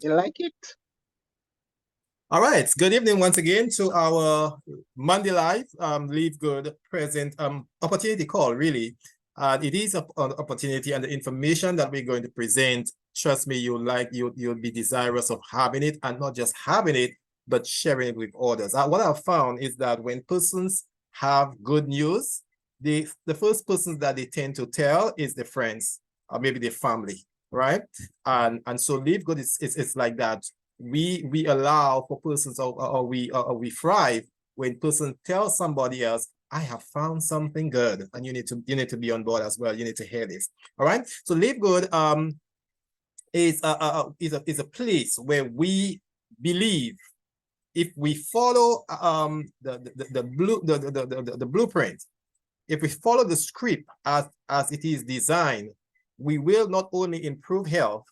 You like it? All right. Good evening once again to our Monday Live LiveGood present opportunity call, really. It is an opportunity, and the information that we're going to present, trust me, you'll be desirous of having it, and not just having it, but sharing it with others. What I've found is that when persons have good news, the first person that they tend to tell is the friends or maybe the family, right? And so LiveGood is like that. We allow for persons, or we thrive when person tells somebody else, I have found something good, and you need to be on board as well. You need to hear this. All right. So LiveGood is a place where we believe if we follow the blueprint, if we follow the script as it is designed, we will not only improve health,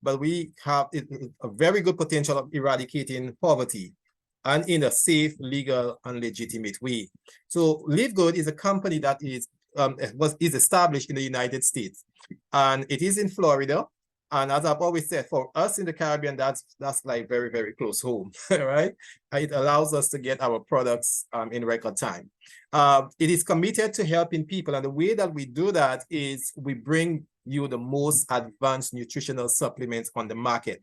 but we have a very good potential of eradicating poverty, and in a safe, legal, and legitimate way. So LiveGood is a company that is established in the United States, and it is in Florida. And as I've always said, for us in the Caribbean, that's like very, very close home, right? It allows us to get our products in record time. It is committed to helping people, and the way that we do that is we bring you the most advanced nutritional supplements on the market.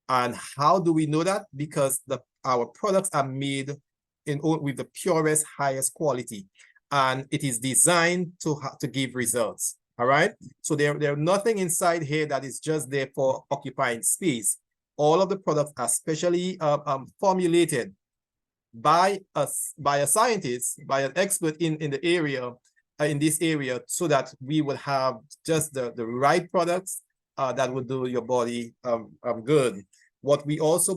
And how do we know that? Because our products are made with the purest, highest quality, and it is designed to give results. All right. So there's nothing inside here that is just there for occupying space. All of the products are specially formulated by a scientist, by an expert in the area, in this area, so that we will have just the right products that will do your body good. What we also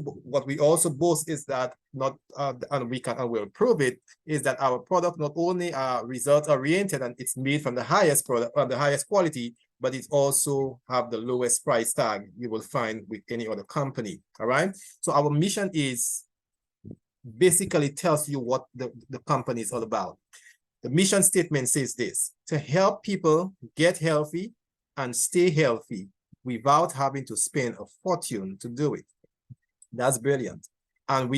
boast is that and we'll prove it, is that our product not only are result oriented and it's made from the highest product, the highest quality, but it also have the lowest price tag you will find with any other company. All right. So our mission is basically tells you what the company is all about. The mission statement says this: to help people get healthy and stay healthy without having to spend a fortune to do it. That's brilliant. And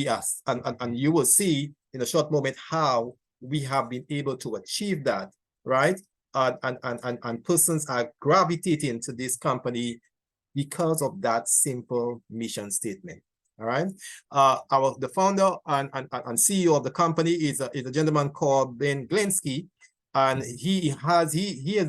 and you will see in a short moment how we have been able to achieve that, right? And persons are gravitating to this company because of that simple mission statement. All right. The founder and CEO of the company is a gentleman called Ben Glinsky, and he has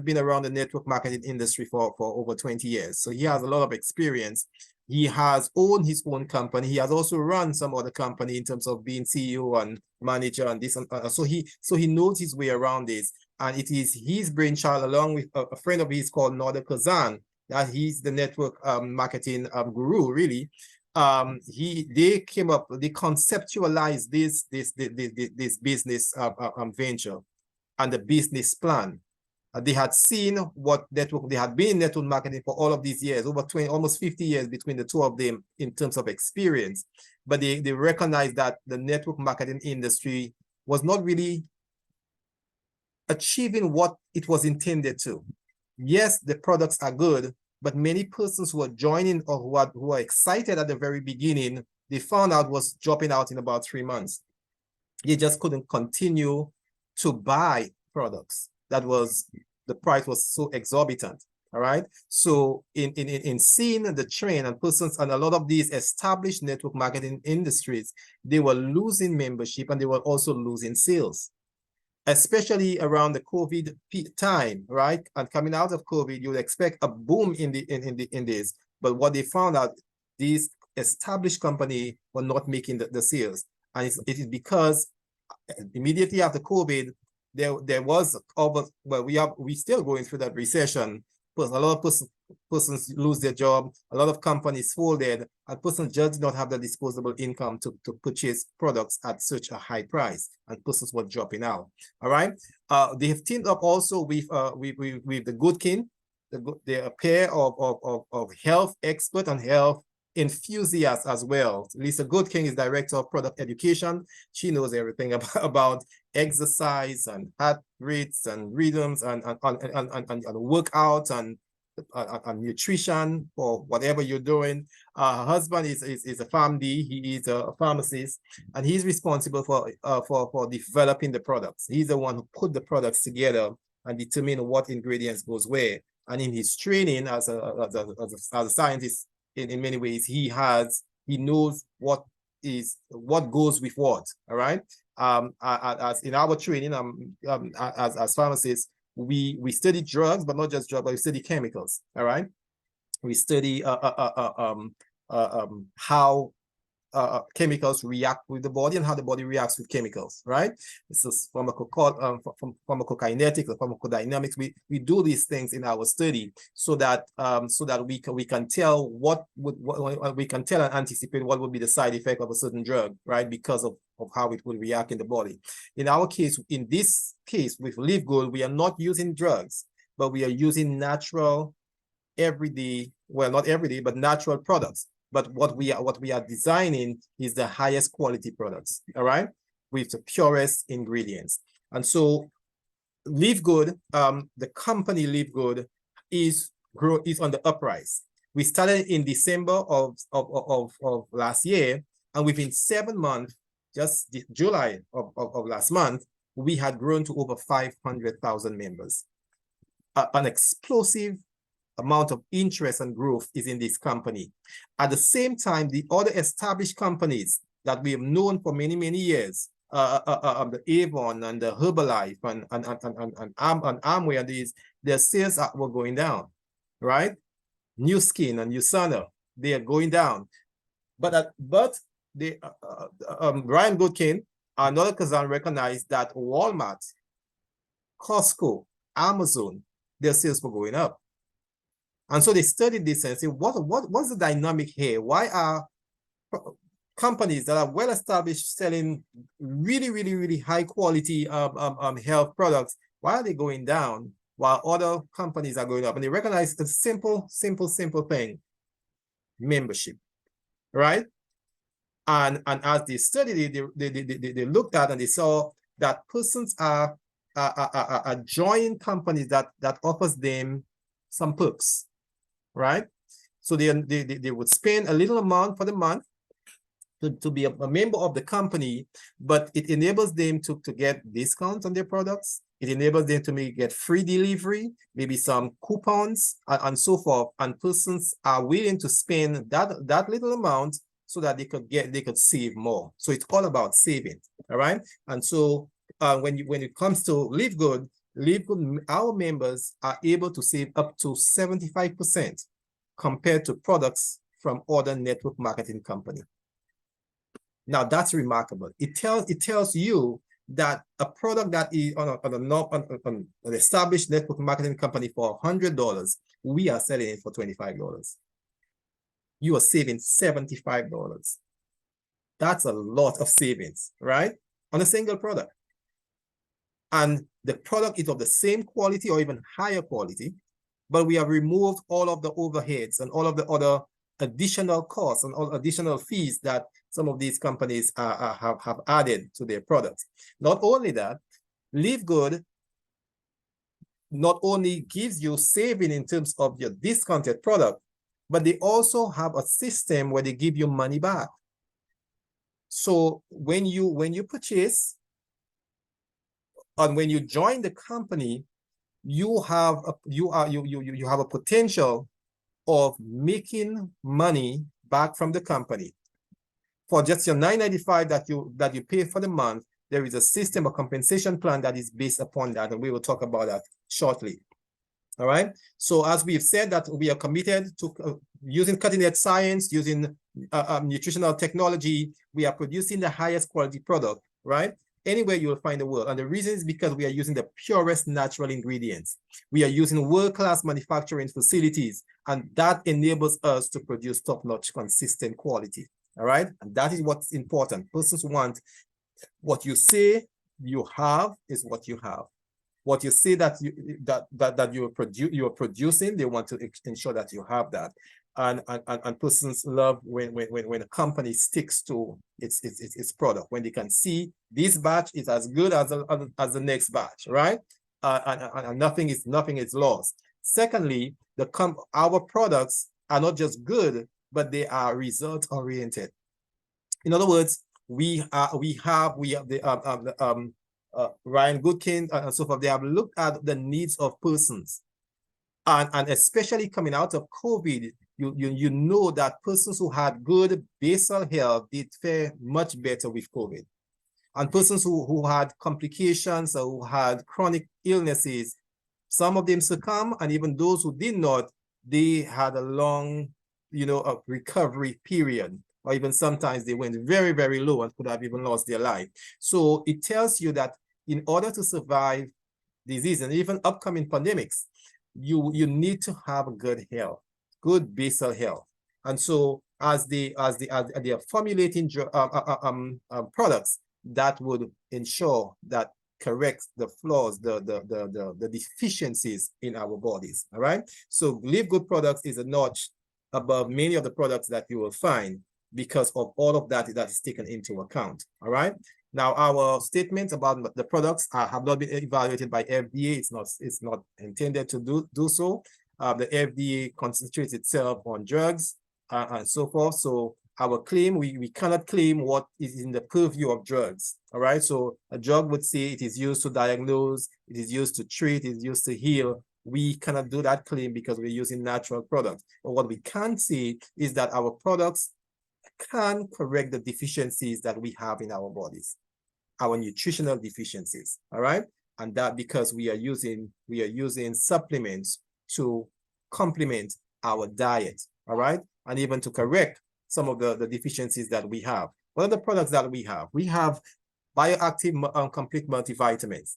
been around the network marketing industry for over 20 years. So he has a lot of experience. He has owned his own company. He has also run some other company in terms of being CEO and manager and this. So he knows his way around this. And it is his brainchild, along with a friend of his called Noda Kazan, that he's the network marketing guru, really. They conceptualized this business venture and the business plan. They had seen what network, they had been in network marketing for all of these years, over 20, almost 50 years between the two of them in terms of experience. But they recognized that the network marketing industry was not really achieving what it was intended to. Yes, the products are good, but many persons who are joining or who are excited at the very beginning, they found out was dropping out in about 3 months. They just couldn't continue to buy products. The price was so exorbitant. All right. So in seeing the trend, and persons and a lot of these established network marketing industries, they were losing membership and they were also losing sales, especially around the COVID time, right? And coming out of COVID, you would expect a boom in this. But what they found out, these established companies were not making the sales. And it is because immediately after COVID, there was we still going through that recession. But a lot of persons lose their job, a lot of companies folded, and persons just did not have the disposable income to purchase products at such a high price, and persons were dropping out. All right. They have teamed up also with the Good King. They're a pair of health expert and health enthusiasts as well. Lisa Goodking is director of product education. She knows everything about exercise and heart rates and rhythms and workouts and nutrition for whatever you're doing. Her husband is a PharmD. He is a pharmacist, and he's responsible for developing the products. He's the one who put the products together and determine what ingredients goes where. And in his training as a scientist, in many ways, he knows what goes with what. All right. As in our training, as pharmacists, we study drugs, but not just drugs, but we study chemicals. All right. We study how chemicals react with the body and how the body reacts with chemicals, right? This is pharmacokinetics or pharmacodynamics. We do these things in our study so that we can tell we can tell and anticipate what would be the side effect of a certain drug, right? Because of how it will react in the body. In our case, in this case with LiveGood, we are not using drugs, but we are using natural, everyday, well, not everyday, but natural products. But what we are designing is the highest quality products, all right, with the purest ingredients. And so LiveGood, the company LiveGood is on the uprise. We started in December of last year, and within 7 months, just July of last month, we had grown to over 500,000 members. An explosive amount of interest and growth is in this company. At the same time, the other established companies that we have known for many, many years, the Avon and the Herbalife and Amway and these, their sales were going down, right? New Skin and Usana, they are going down. But Brian Goodkin, another cousin, recognized that Walmart, Costco, Amazon, their sales were going up. And so they studied this and said, what's the dynamic here? Why are companies that are well established selling really, really, really high quality health products, why are they going down while other companies are going up? And they recognize the simple thing: membership, right? And as they studied it, they looked at and they saw that persons are joining companies that offers them some perks, right? So they would spend a little amount for the month to be a member of the company, but it enables them to get discounts on their products. It enables them to get free delivery, maybe some coupons and so forth. And persons are willing to spend that little amount so that they could save more. So it's all about saving, all right? And so when it comes to LiveGood, our members are able to save up to 75% compared to products from other network marketing companies. Now that's remarkable. It tells you that a product that is on an established network marketing company for $100, we are selling it for $25. You are saving $75. That's a lot of savings, right? On a single product. And the product is of the same quality or even higher quality, but we have removed all of the overheads and all of the other additional costs and all additional fees that some of these companies have added to their products. Not only that, LiveGood not only gives you saving in terms of your discounted product, but they also have a system where they give you money back. So when you purchase and when you join the company, you have a potential of making money back from the company. For just your $9.95 that you pay for the month, there is a system, a compensation plan that is based upon that, and we will talk about that shortly. All right. So as we've said that we are committed to using cutting-edge science, using nutritional technology, we are producing the highest quality product, right? Anywhere you will find the world. And the reason is because we are using the purest natural ingredients. We are using world-class manufacturing facilities, and that enables us to produce top-notch, consistent quality. All right. And that is what's important. Persons want what you say you have is what you have. What you say that you're producing, they want to ensure that you have that. And persons love when a company sticks to its product, when they can see this batch is as good as the next batch, right? And nothing is lost. Secondly, our products are not just good, but they are result oriented. In other words, we have the Ryan Goodkin and so forth. They have looked at the needs of persons, and especially coming out of COVID, you know that persons who had good basal health did fare much better with COVID, and persons who had complications or who had chronic illnesses, some of them succumbed, and even those who did not, they had a long, a recovery period, or even sometimes they went very, very low and could have even lost their life. So it tells you that in order to survive disease and even upcoming pandemics, you need to have good health, good basal health. And so as they are formulating products that would ensure that corrects the flaws, the deficiencies in our bodies. All right. So LiveGood products is a notch above many of the products that you will find because of all of that is taken into account. All right. Now, our statements about the products have not been evaluated by FDA. It's not intended to do so. The FDA concentrates itself on drugs and so forth. So our claim, we cannot claim what is in the purview of drugs. All right. So a drug would say it is used to diagnose, it is used to treat, it is used to heal. We cannot do that claim because we're using natural products. But what we can say is that our products can correct the deficiencies that we have in our bodies, our nutritional deficiencies. All right. And that because we are using supplements to complement our diet. All right. And even to correct some of the deficiencies that we have. What are the products that we have? We have bioactive complete multivitamins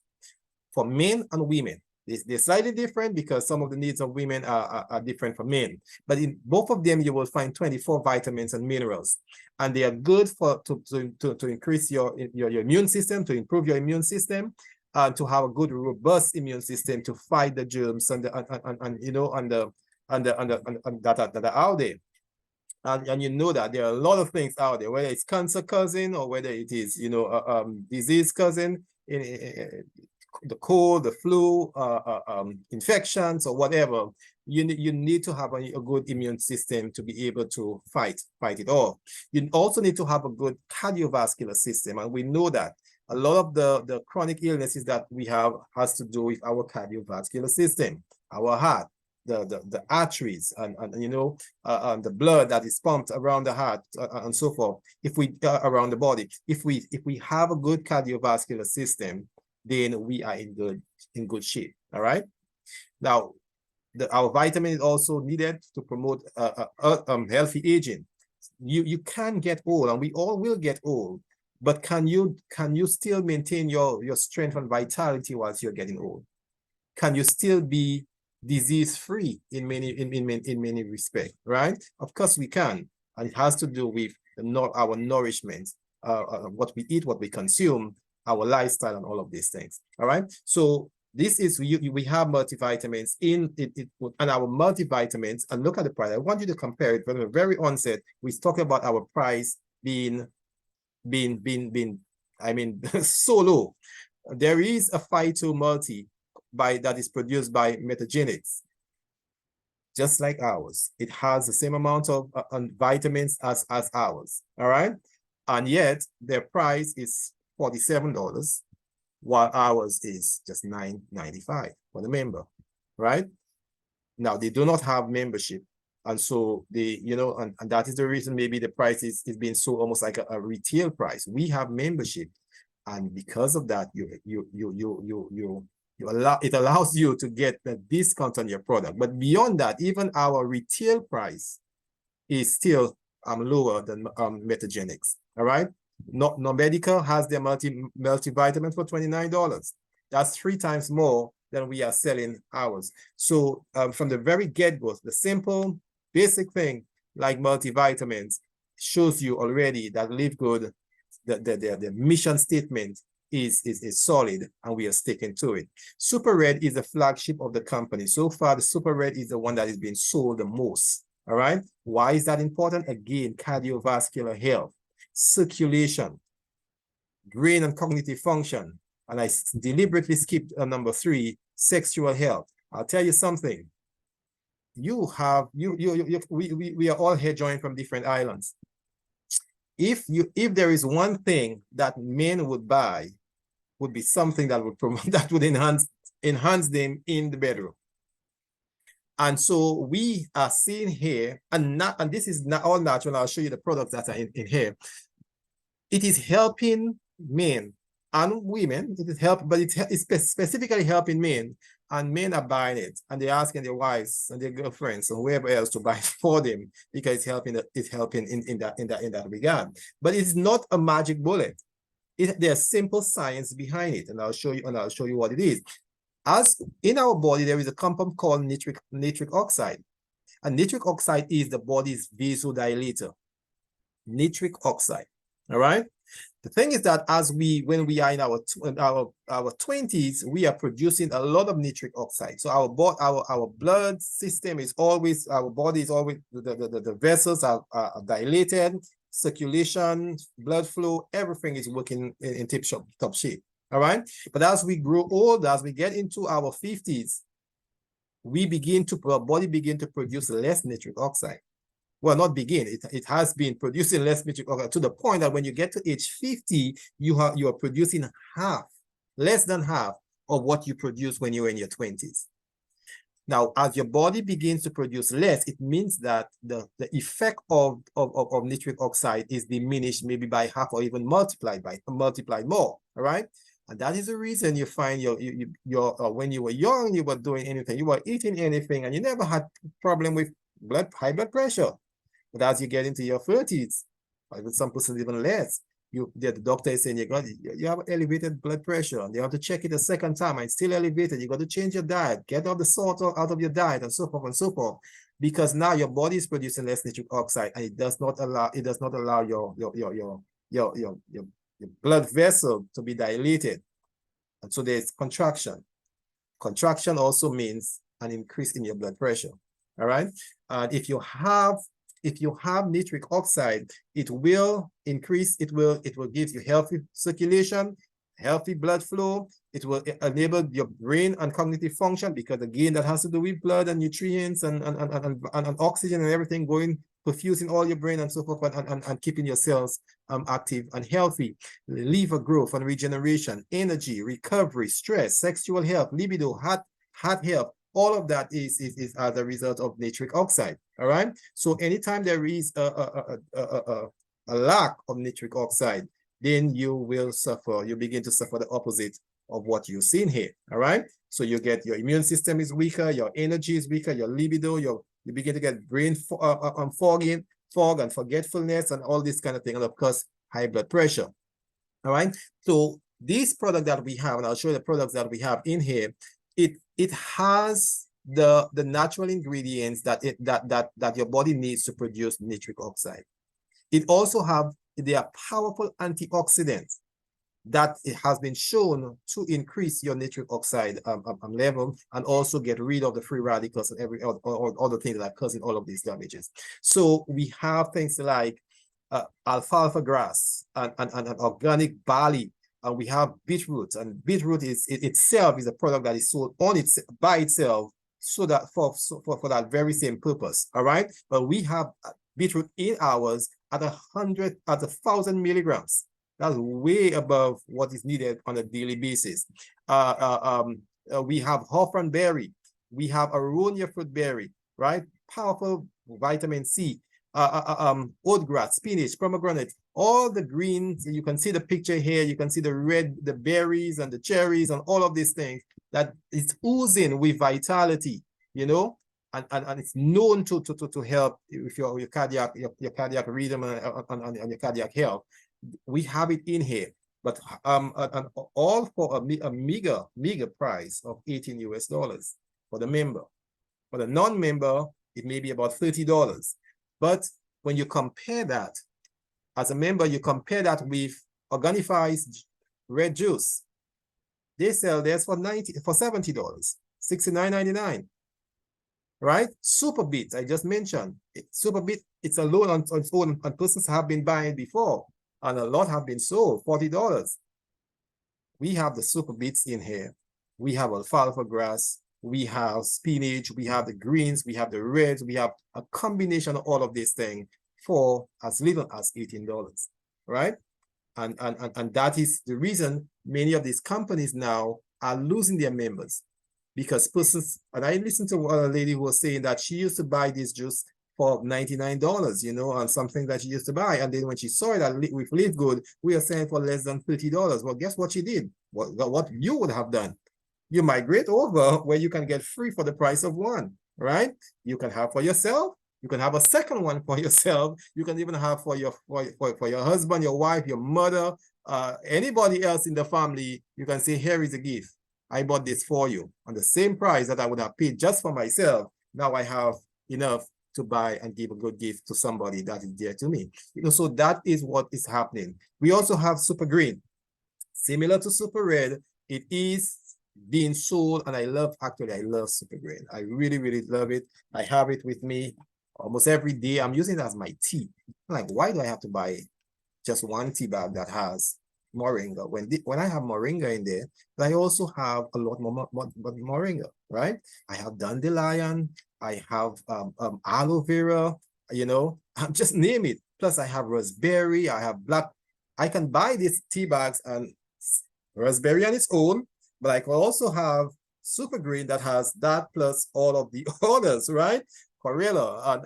for men and women. They're slightly different because some of the needs of women are different from men. But in both of them, you will find 24 vitamins and minerals. And they are good to increase your immune system, to improve your immune system, and to have a good, robust immune system to fight the germs that are out there. And you know that there are a lot of things out there, whether it's cancer causing or whether it is, disease causing, the cold, the flu, infections or whatever. You need to have a good immune system to be able to fight it off. You also need to have a good cardiovascular system. And we know that a lot of the chronic illnesses that we have has to do with our cardiovascular system, our heart, the arteries, and the blood that is pumped around the heart and so forth. If we around the body, if we have a good cardiovascular system, then we are in good shape. All right. Now, our vitamin is also needed to promote healthy aging. You can get old, and we all will get old, but can you still maintain your strength and vitality whilst you're getting old? Can you still be disease-free in many respects, right? Of course we can, and it has to do with our nourishment, what we eat, what we consume, our lifestyle, and all of these things. All right. So this is we have multivitamins in it, and our multivitamins. And look at the price. I want you to compare it from the very onset. We talked about our price being so low. There is a Phyto multi that is produced by Metagenics, just like ours. It has the same amount of vitamins as ours. All right. And yet their price is $47, while ours is just $9.95 for the member, right? Now they do not have membership, and so they, and that is the reason maybe the price is being sold almost like a retail price. We have membership, and because of that, it allows you to get the discount on your product. But beyond that, even our retail price is still lower than Metagenics. All right. No Medical has their multivitamin for $29. That's 3 times more than we are selling ours. So from the very get-go, the simple basic thing like multivitamins shows you already that LiveGood, the mission statement is solid, and we are sticking to it. Super Red is the flagship of the company. So far, the Super Red is the one that is being sold the most. All right. Why is that important? Again, cardiovascular health, circulation, brain and cognitive function. And I deliberately skipped number 3, sexual health. I'll tell you something. we are all here joined from different islands. If there is one thing that men would buy, would be something that would promote, that would enhance them in the bedroom. And so we are seeing here, and this is not all natural. I'll show you the products that are in here. It is helping men and women. It is but it's specifically helping men, and men are buying it, and they're asking their wives and their girlfriends and whoever else to buy it for them because it's helping. It's helping in that regard. But it's not a magic bullet. There's simple science behind it, and I'll show you what it is. As in our body, there is a compound called nitric oxide. And nitric oxide is the body's vasodilator. Nitric oxide. All right. The thing is that when we are in our 20s, we are producing a lot of nitric oxide. So our blood system is always, our body is always, the vessels are dilated, circulation, blood flow, everything is working in top shape. All right. But as we grow older, as we get into our 50s, our body begin to produce less nitric oxide. Well, not begin, it has been producing less nitric oxide to the point that when you get to age 50, you are producing less than half of what you produce when you were in your 20s. Now, as your body begins to produce less, it means that the effect of nitric oxide is diminished maybe by half or even multiplied more. All right. And that is the reason you find when you were young, you were doing anything, you were eating anything, and you never had problem with high blood pressure. But as you get into your 30s, with some person even less, the doctor is saying you have elevated blood pressure, and they have to check it a second time, and it's still elevated. You got to change your diet, get all the salt out of your diet, and so forth, because now your body is producing less nitric oxide, and it does not allow your blood vessel to be dilated. And so there's contraction. Contraction also means an increase in your blood pressure. All right. And if you have nitric oxide, it will increase, it will give you healthy circulation, healthy blood flow. It will enable your brain and cognitive function, because again, that has to do with blood and nutrients and oxygen and everything going, perfusing all your brain and so forth, and keeping your cells active and healthy. Liver growth and regeneration, energy, recovery, stress, sexual health, libido, heart health. All of that is as a result of nitric oxide. All right. So anytime there is a lack of nitric oxide, then you will suffer. You begin to suffer the opposite of what you've seen here. All right. So you get your immune system is weaker, your energy is weaker, your libido, you begin to get brain fog and forgetfulness and all this kind of thing, and of course high blood pressure. All right. So this product that we have, and I'll show you the products that we have in here, it has the natural ingredients that your body needs to produce nitric oxide. They are powerful antioxidants that it has been shown to increase your nitric oxide level, and also get rid of the free radicals and all the things that are causing all of these damages. So we have things like alfalfa grass and organic barley. And we have beetroot, and beetroot itself is a product that is sold by itself, so that for that very same purpose. All right, but we have beetroot in ours at 1,000 milligrams. That's way above what is needed on a daily basis. We have hawthorn berry, we have aronia fruit berry, right? Powerful vitamin C. Oatgrass, spinach, pomegranate, all the greens. You can see the picture here. You can see the red, the berries and the cherries and all of these things that it's oozing with vitality, and it's known to help with your cardiac rhythm and your cardiac health. We have it in here, but all for a meager price of $18 US for the member. For the non-member, it may be about $30. But when you compare that, as a member, you compare that with Organifi's red juice. They sell theirs for $70, $69.99. Right? Super Beet, I just mentioned. Super Beet, it's alone on its own, and persons have been buying before, and a lot have been sold, $40. We have the Super Beets in here. We have alfalfa grass. we have spinach, we have the greens, we have the reds, we have a combination of all of these things for as little as $18, right? And that is the reason many of these companies now are losing their members, because persons, and I listened to a lady who was saying that she used to buy this juice for $99, you know, on something that she used to buy. And then when she saw it with LiveGood, we are selling for less than $30. Well, guess what she did? What you would have done? You migrate over where you can get free for the price of one, right? You can have for yourself. You can have a second one for yourself. You can even have for your husband, your wife, your mother, anybody else in the family. You can say, here is a gift. I bought this for you on the same price that I would have paid just for myself. Now I have enough to buy and give a good gift to somebody that is dear to me. You know, so that is what is happening. We also have Super Green. Similar to Super Red, it is being sold, and I love Super Green. I really, really love it. I have it with me almost every day. I'm using it as my tea. I'm like, why do I have to buy just one tea bag that has moringa? When I have moringa in there, I also have a lot more moringa, right? I have dandelion, I have aloe vera, you know, just name it. Plus I have raspberry, I have black. I can buy these tea bags and raspberry on its own, but I can also have Super Green that has that plus all of the others, right? Corella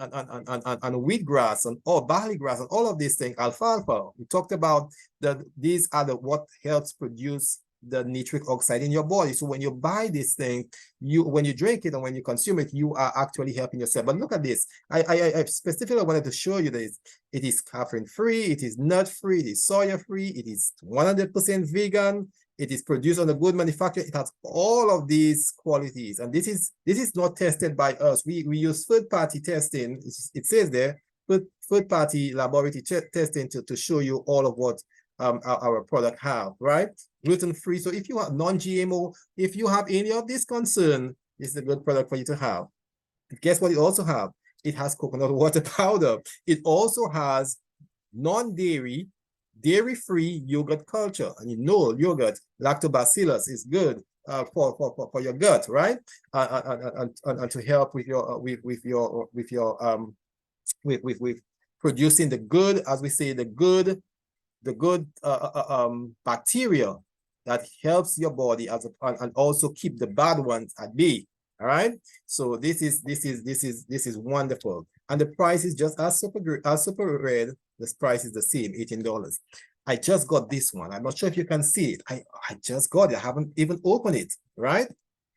and wheatgrass and all barley grass and all of these things, alfalfa. We talked about that these are what helps produce the nitric oxide in your body. So when you buy this thing, when you drink it and when you consume it, you are actually helping yourself. But look at this. I specifically wanted to show you this. It is caffeine free, it is nut free, it is soya free, it is 100% vegan. It is produced on a good manufacturer. It has all of these qualities, and this is not tested by us. We use third-party testing. It says there, third-party laboratory testing to show you all of what our product have, right? Gluten-free. So if you have non-GMO, if you have any of this concern, this is a good product for you to have. Guess what it also have? It has coconut water powder. It also has non-dairy, dairy-free yogurt culture. And you know yogurt, lactobacillus is good for your gut, right? And to help with producing the good, as we say, the good bacteria that helps your body and also keep the bad ones at bay. All right. So this is wonderful. And the price is just as Super Red. This price is the same, $18. I just got this one. I'm not sure if you can see it. I just got it. I haven't even opened it, right?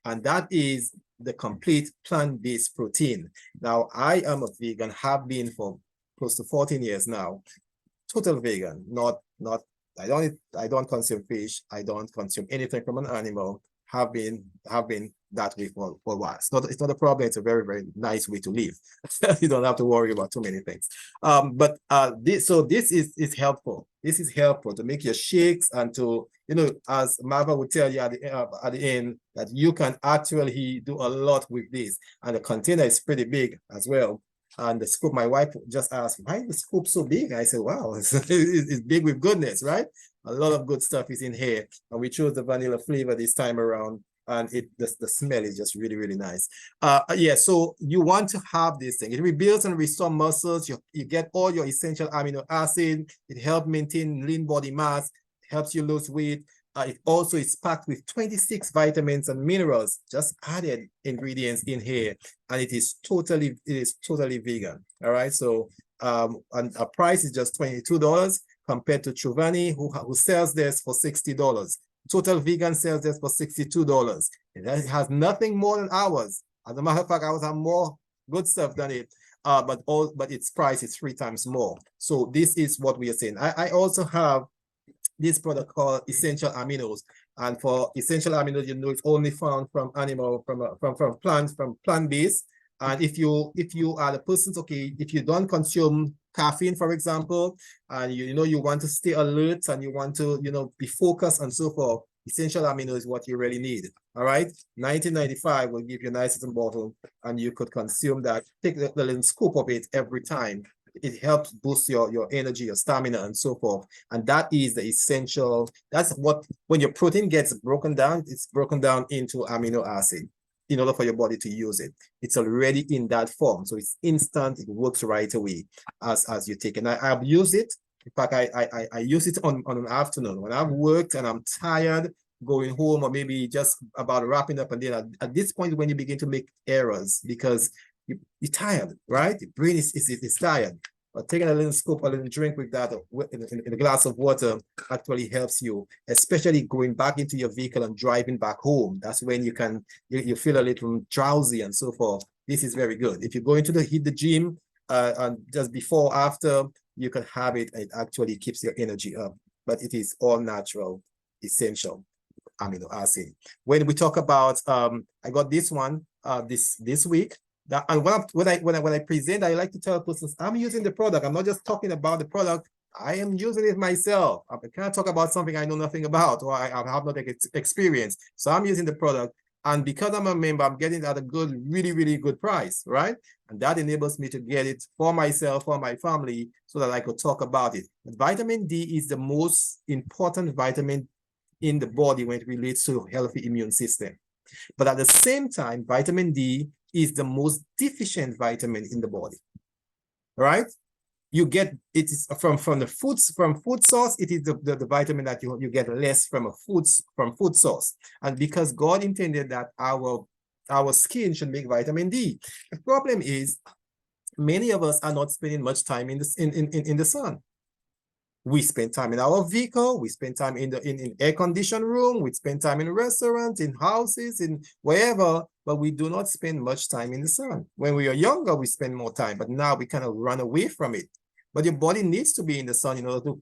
And that is the complete plant-based protein. Now, I am a vegan, have been for close to 14 years now. Total vegan, I don't consume fish. I don't consume anything from an animal. Have been that way for a while. It's not a problem. It's a very, very nice way to live. You don't have to worry about too many things. But this is helpful. This is helpful to make your shakes and to, you know, as Marva would tell you at the end, that you can actually do a lot with this. And the container is pretty big as well. And the scoop, my wife just asked, why is the scoop so big? I said, wow, it's big with goodness, right? A lot of good stuff is in here. And we chose the vanilla flavor this time around. And the smell is just really, really nice. Yeah, so you want to have this thing. It rebuilds and restores muscles. You get all your essential amino acid. It helps maintain lean body mass, helps you lose weight. It also is packed with 26 vitamins and minerals, just added ingredients in here. And it is totally vegan. All right. So and a price is just $22 compared to Chuvani, who sells this for $60. Total Vegan sells this for $62. It has nothing more than ours. As a matter of fact, ours have more good stuff than it. But its price is 3 times more. So this is what we are saying. I also have this product called essential aminos, and for essential aminos, you know, it's only found from plants, from plant-based. And if you are the persons, okay, if you don't consume caffeine, for example, and you know you want to stay alert and you want to, you know, be focused and so forth, essential amino is what you really need. All right, $19.95 will give you a nice little bottle, and you could consume that. Take the little scoop of it every time. It helps boost your energy, your stamina, and so forth. And that is the essential. That's what, when your protein gets broken down, it's broken down into amino acid. in order for your body to use it. It's already in that form. So it's instant, it works right away as you take it. And I've used it. In fact, I use it on an afternoon when I've worked and I'm tired going home, or maybe just about wrapping up. And then at this point, when you begin to make errors because you're tired, right? The brain is tired. But taking a little scoop, a little drink with that in a glass of water actually helps you, especially going back into your vehicle and driving back home. That's when you feel a little drowsy and so forth. This is very good. If you're going to hit the gym and just before, after, you can have it. It actually keeps your energy up. But it is all natural, essential amino acid. When we talk about, I got this one this week. That, and when I present, I like to tell persons I'm using the product. I'm not just talking about the product. I am using it myself. I can't talk about something I know nothing about, or I have not experience. So I'm using the product, and because I'm a member, I'm getting it at a good, really, really good price, right? And that enables me to get it for myself, for my family, so that I could talk about it. But vitamin D is the most important vitamin in the body when it relates to healthy immune system. But at the same time, vitamin D is the most deficient vitamin in the body, right? You get it is from the foods, from food source. It is the vitamin that you get less from food source. And because God intended that our skin should make vitamin D, the problem is many of us are not spending much time in the sun. We spend time in our vehicle, we spend time in air-conditioned room, we spend time in restaurants, in houses, in wherever, but we do not spend much time in the sun. When we are younger, we spend more time, but now we kind of run away from it. But your body needs to be in the sun in order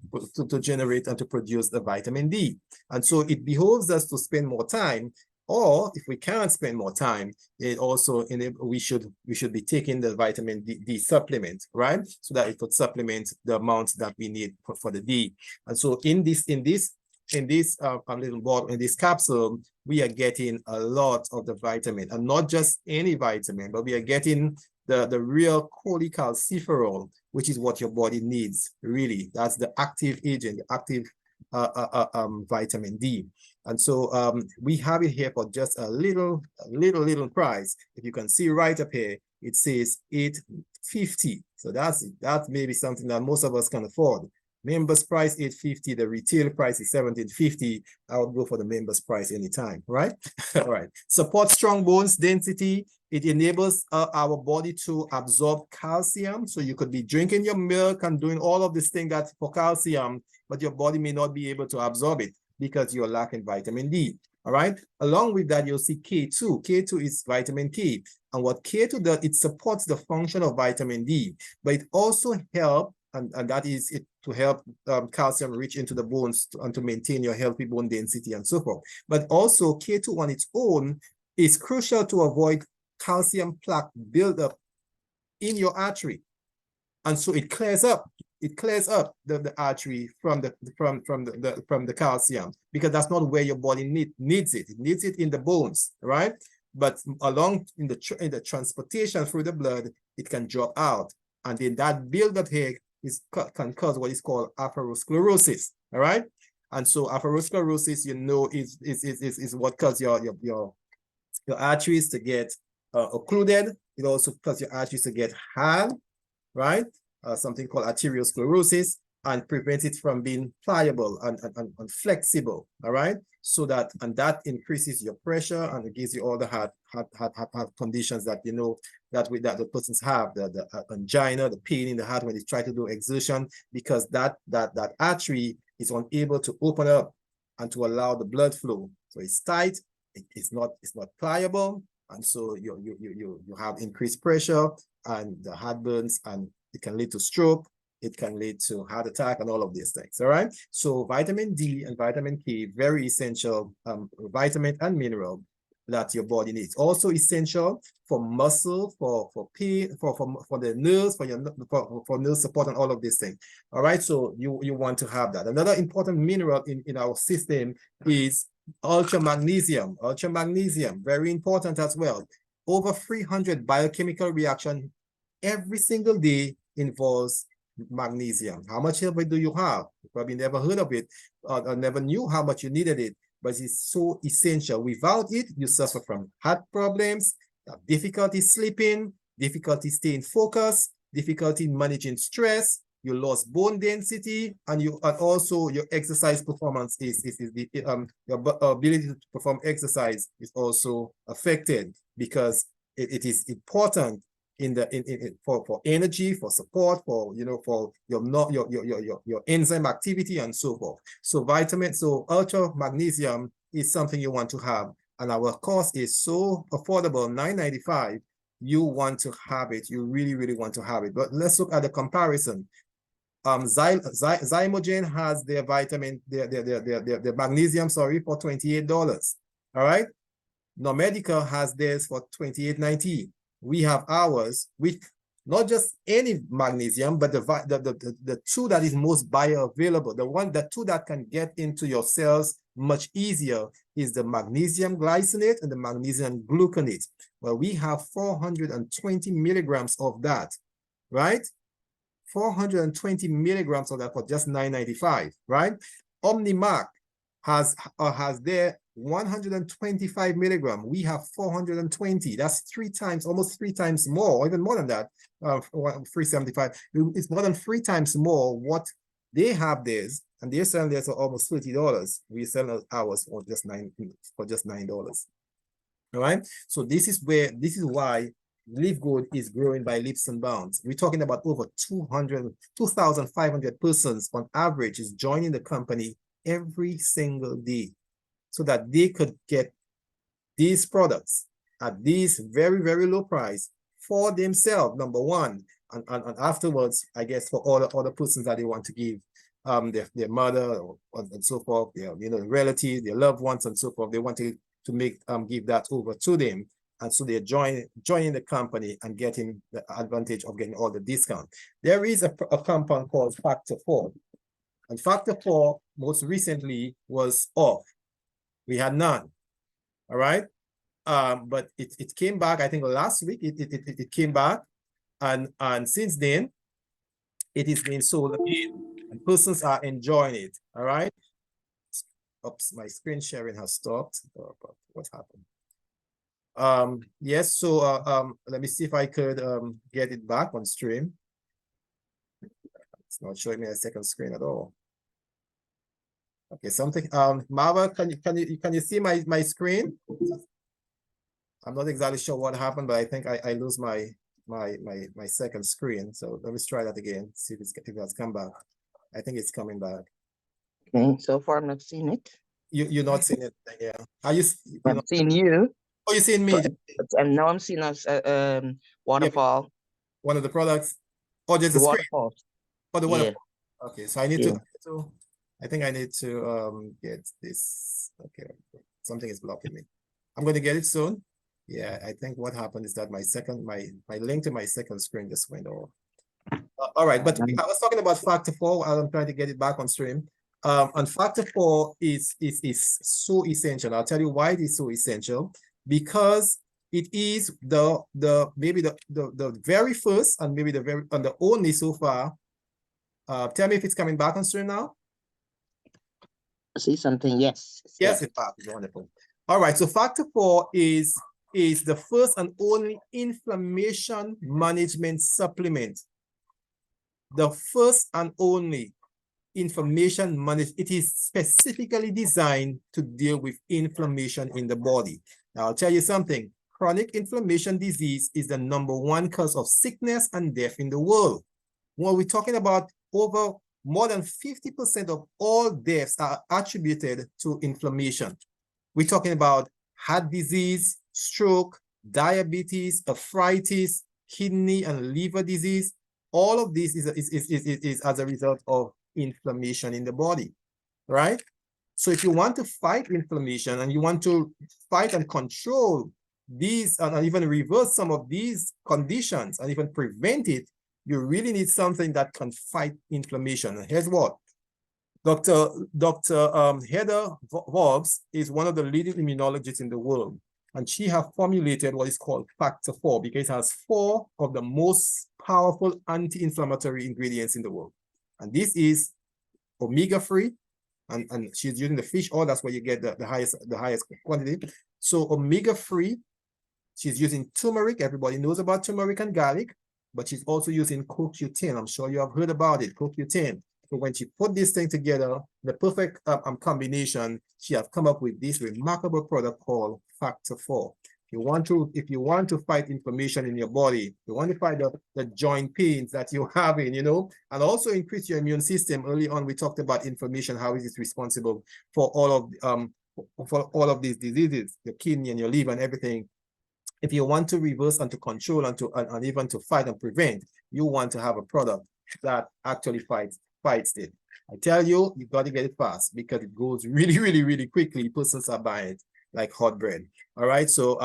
to generate and to produce the vitamin D. And so it behoves us to spend more time, or if we can't spend more time, it also we should be taking the vitamin D supplement, right? So that it could supplement the amount that we need for the D. And so in this little bottle, in this capsule, we are getting a lot of the vitamin, and not just any vitamin, but we are getting the real cholecalciferol, which is what your body needs, really. That's the active agent, the active vitamin D. And so we have it here for just a little price. If you can see right up here, it says $8.50. So that's maybe something that most of us can afford. Members price $8.50, the retail price is $17.50. I would go for the members price anytime, right? All right. Support strong bones density. It enables our body to absorb calcium. So you could be drinking your milk and doing all of this thing that's for calcium, but your body may not be able to absorb it because you're lacking vitamin D. All right. Along with that, you'll see K2. K2 is vitamin K. And what K2 does, it supports the function of vitamin D, but it also helps, and that is it to help calcium reach into the bones and to maintain your healthy bone density and so forth. But also K2 on its own is crucial to avoid calcium plaque buildup in your artery. And so it clears up the artery from the calcium, because that's not where your body needs it. It needs it in the bones, right? But along in the transportation through the blood, it can drop out, and then that buildup here can cause what is called atherosclerosis. All right, and so atherosclerosis, is what causes your arteries to get occluded. It also causes your arteries to get hard, right? Something called arteriosclerosis, and prevents it from being pliable and flexible. All right, so that increases your pressure, and it gives you all the heart conditions that that the persons have, the angina, the pain in the heart when they try to do exertion, because that artery is unable to open up and to allow the blood flow. So it's tight, it's not pliable, and so you have increased pressure and the heartburns, and it can lead to stroke, it can lead to heart attack, and all of these things. All right, so vitamin D and vitamin K, very essential vitamin and mineral that your body needs. Also essential for muscle, for pain, for the nerves, for nerve support, and all of these things. All right, so you want to have that. Another important mineral in our system is ultra magnesium. Ultra magnesium, very important as well. Over 300 biochemical reaction every single day involves magnesium. How much of it do you have? You probably never heard of it, or never knew how much you needed it. but it's so essential. Without it, you suffer from heart problems, difficulty sleeping, difficulty staying focused, difficulty managing stress, you lost bone density, and also your exercise performance your ability to perform exercise is also affected, because it is important for energy, for support, for your enzyme activity and so forth. So ultra magnesium is something you want to have, and our cost is so affordable, $9.95. You want to have it. You really want to have it. But let's look at the comparison. Zymogen has their magnesium, sorry, for $28. All right. Nomedica has theirs for $28.90. We have ours, which not just any magnesium, but the two that is most bioavailable, the two that can get into your cells much easier is the magnesium glycinate and the magnesium gluconate. Well, we have 420 milligrams of that, right? 420 milligrams of that for just $9.95, right? Omnimac has their 125 milligram. We have 420. That's almost three times more, or even more than that. 375. It's more than 3 times more what they have theirs, and they're selling theirs for almost $30. We're selling ours for just $9. All right. So this is why LiveGood is growing by leaps and bounds. We're talking about over 2,500 persons on average is joining the company every single day, so that they could get these products at this very low price for themselves, number one, and afterwards, I guess, for all the other persons that they want to give their mother and so forth, their relatives, their loved ones and so forth. They want to give that over to them. And so they're joining the company and getting the advantage of getting all the discount. There is a compound called Factor 4. And Factor 4 most recently was off. We had none. All right. But it came back, I think last week it came back. And since then, it is being sold again. And persons are enjoying it. All right. Oops, my screen sharing has stopped. Oh, but what happened? Yes, so let me see if I could get it back on stream. It's not showing me a second screen at all. Okay, something Marva, can you see my screen? I'm not exactly sure what happened, but I think I lose my second screen. So let me try that again, see if it has come back. I think it's coming back. Okay, so far I'm not seeing it. You're not seeing it, yeah. Are you? I'm seeing you. Oh, you're seeing me. And now I'm seeing us waterfall. Yeah, one of the products. Oh, just the waterfall. Oh, the waterfall. Yeah. Okay, so I need to. I think I need to get this. Okay, something is blocking me. I'm going to get it soon. Yeah, I think what happened is that my link to my second screen just went off. All right, but I was talking about Factor 4. I'm trying to get it back on stream. And Factor 4 is so essential. I'll tell you why it is so essential. Because it is maybe the very first and maybe the only so far. Tell me if it's coming back on stream now. I see something. Yes. Yes, it's back. Wonderful. All right. So Factor 4 is the first and only inflammation management supplement. The first and only inflammation management. It is specifically designed to deal with inflammation in the body. Now, I'll tell you something. Chronic inflammation disease is the #1 cause of sickness and death in the world. When we're talking about more than 50% of all deaths are attributed to inflammation. We're talking about heart disease, stroke, diabetes, arthritis, kidney and liver disease. All of this is as a result of inflammation in the body, right? So if you want to fight inflammation and you want to fight and control these and even reverse some of these conditions and even prevent it, you really need something that can fight inflammation. And here's what. Dr. Heather Vobbs is one of the leading immunologists in the world, and she has formulated what is called Factor 4 because it has 4 of the most powerful anti-inflammatory ingredients in the world. And this is omega-3, and she's using the fish oil. That's where you get the highest quantity. So omega-3, she's using turmeric. Everybody knows about turmeric and garlic, but she's also using CoQ10. I'm sure you have heard about it, CoQ10. So when she put this thing together, the perfect combination, she have come up with this remarkable product called Factor 4. If you want to fight inflammation in your body, you want to fight the joint pains that you're having, you know, and also increase your immune system. Early on, we talked about inflammation, how it is responsible for all of these diseases, the kidney and your liver and everything. If you want to reverse and to control and even to fight and prevent, you want to have a product that actually fights it. I tell you, you got to get it fast because it goes really, really, really quickly. Persons are buying it like hot bread. All right. So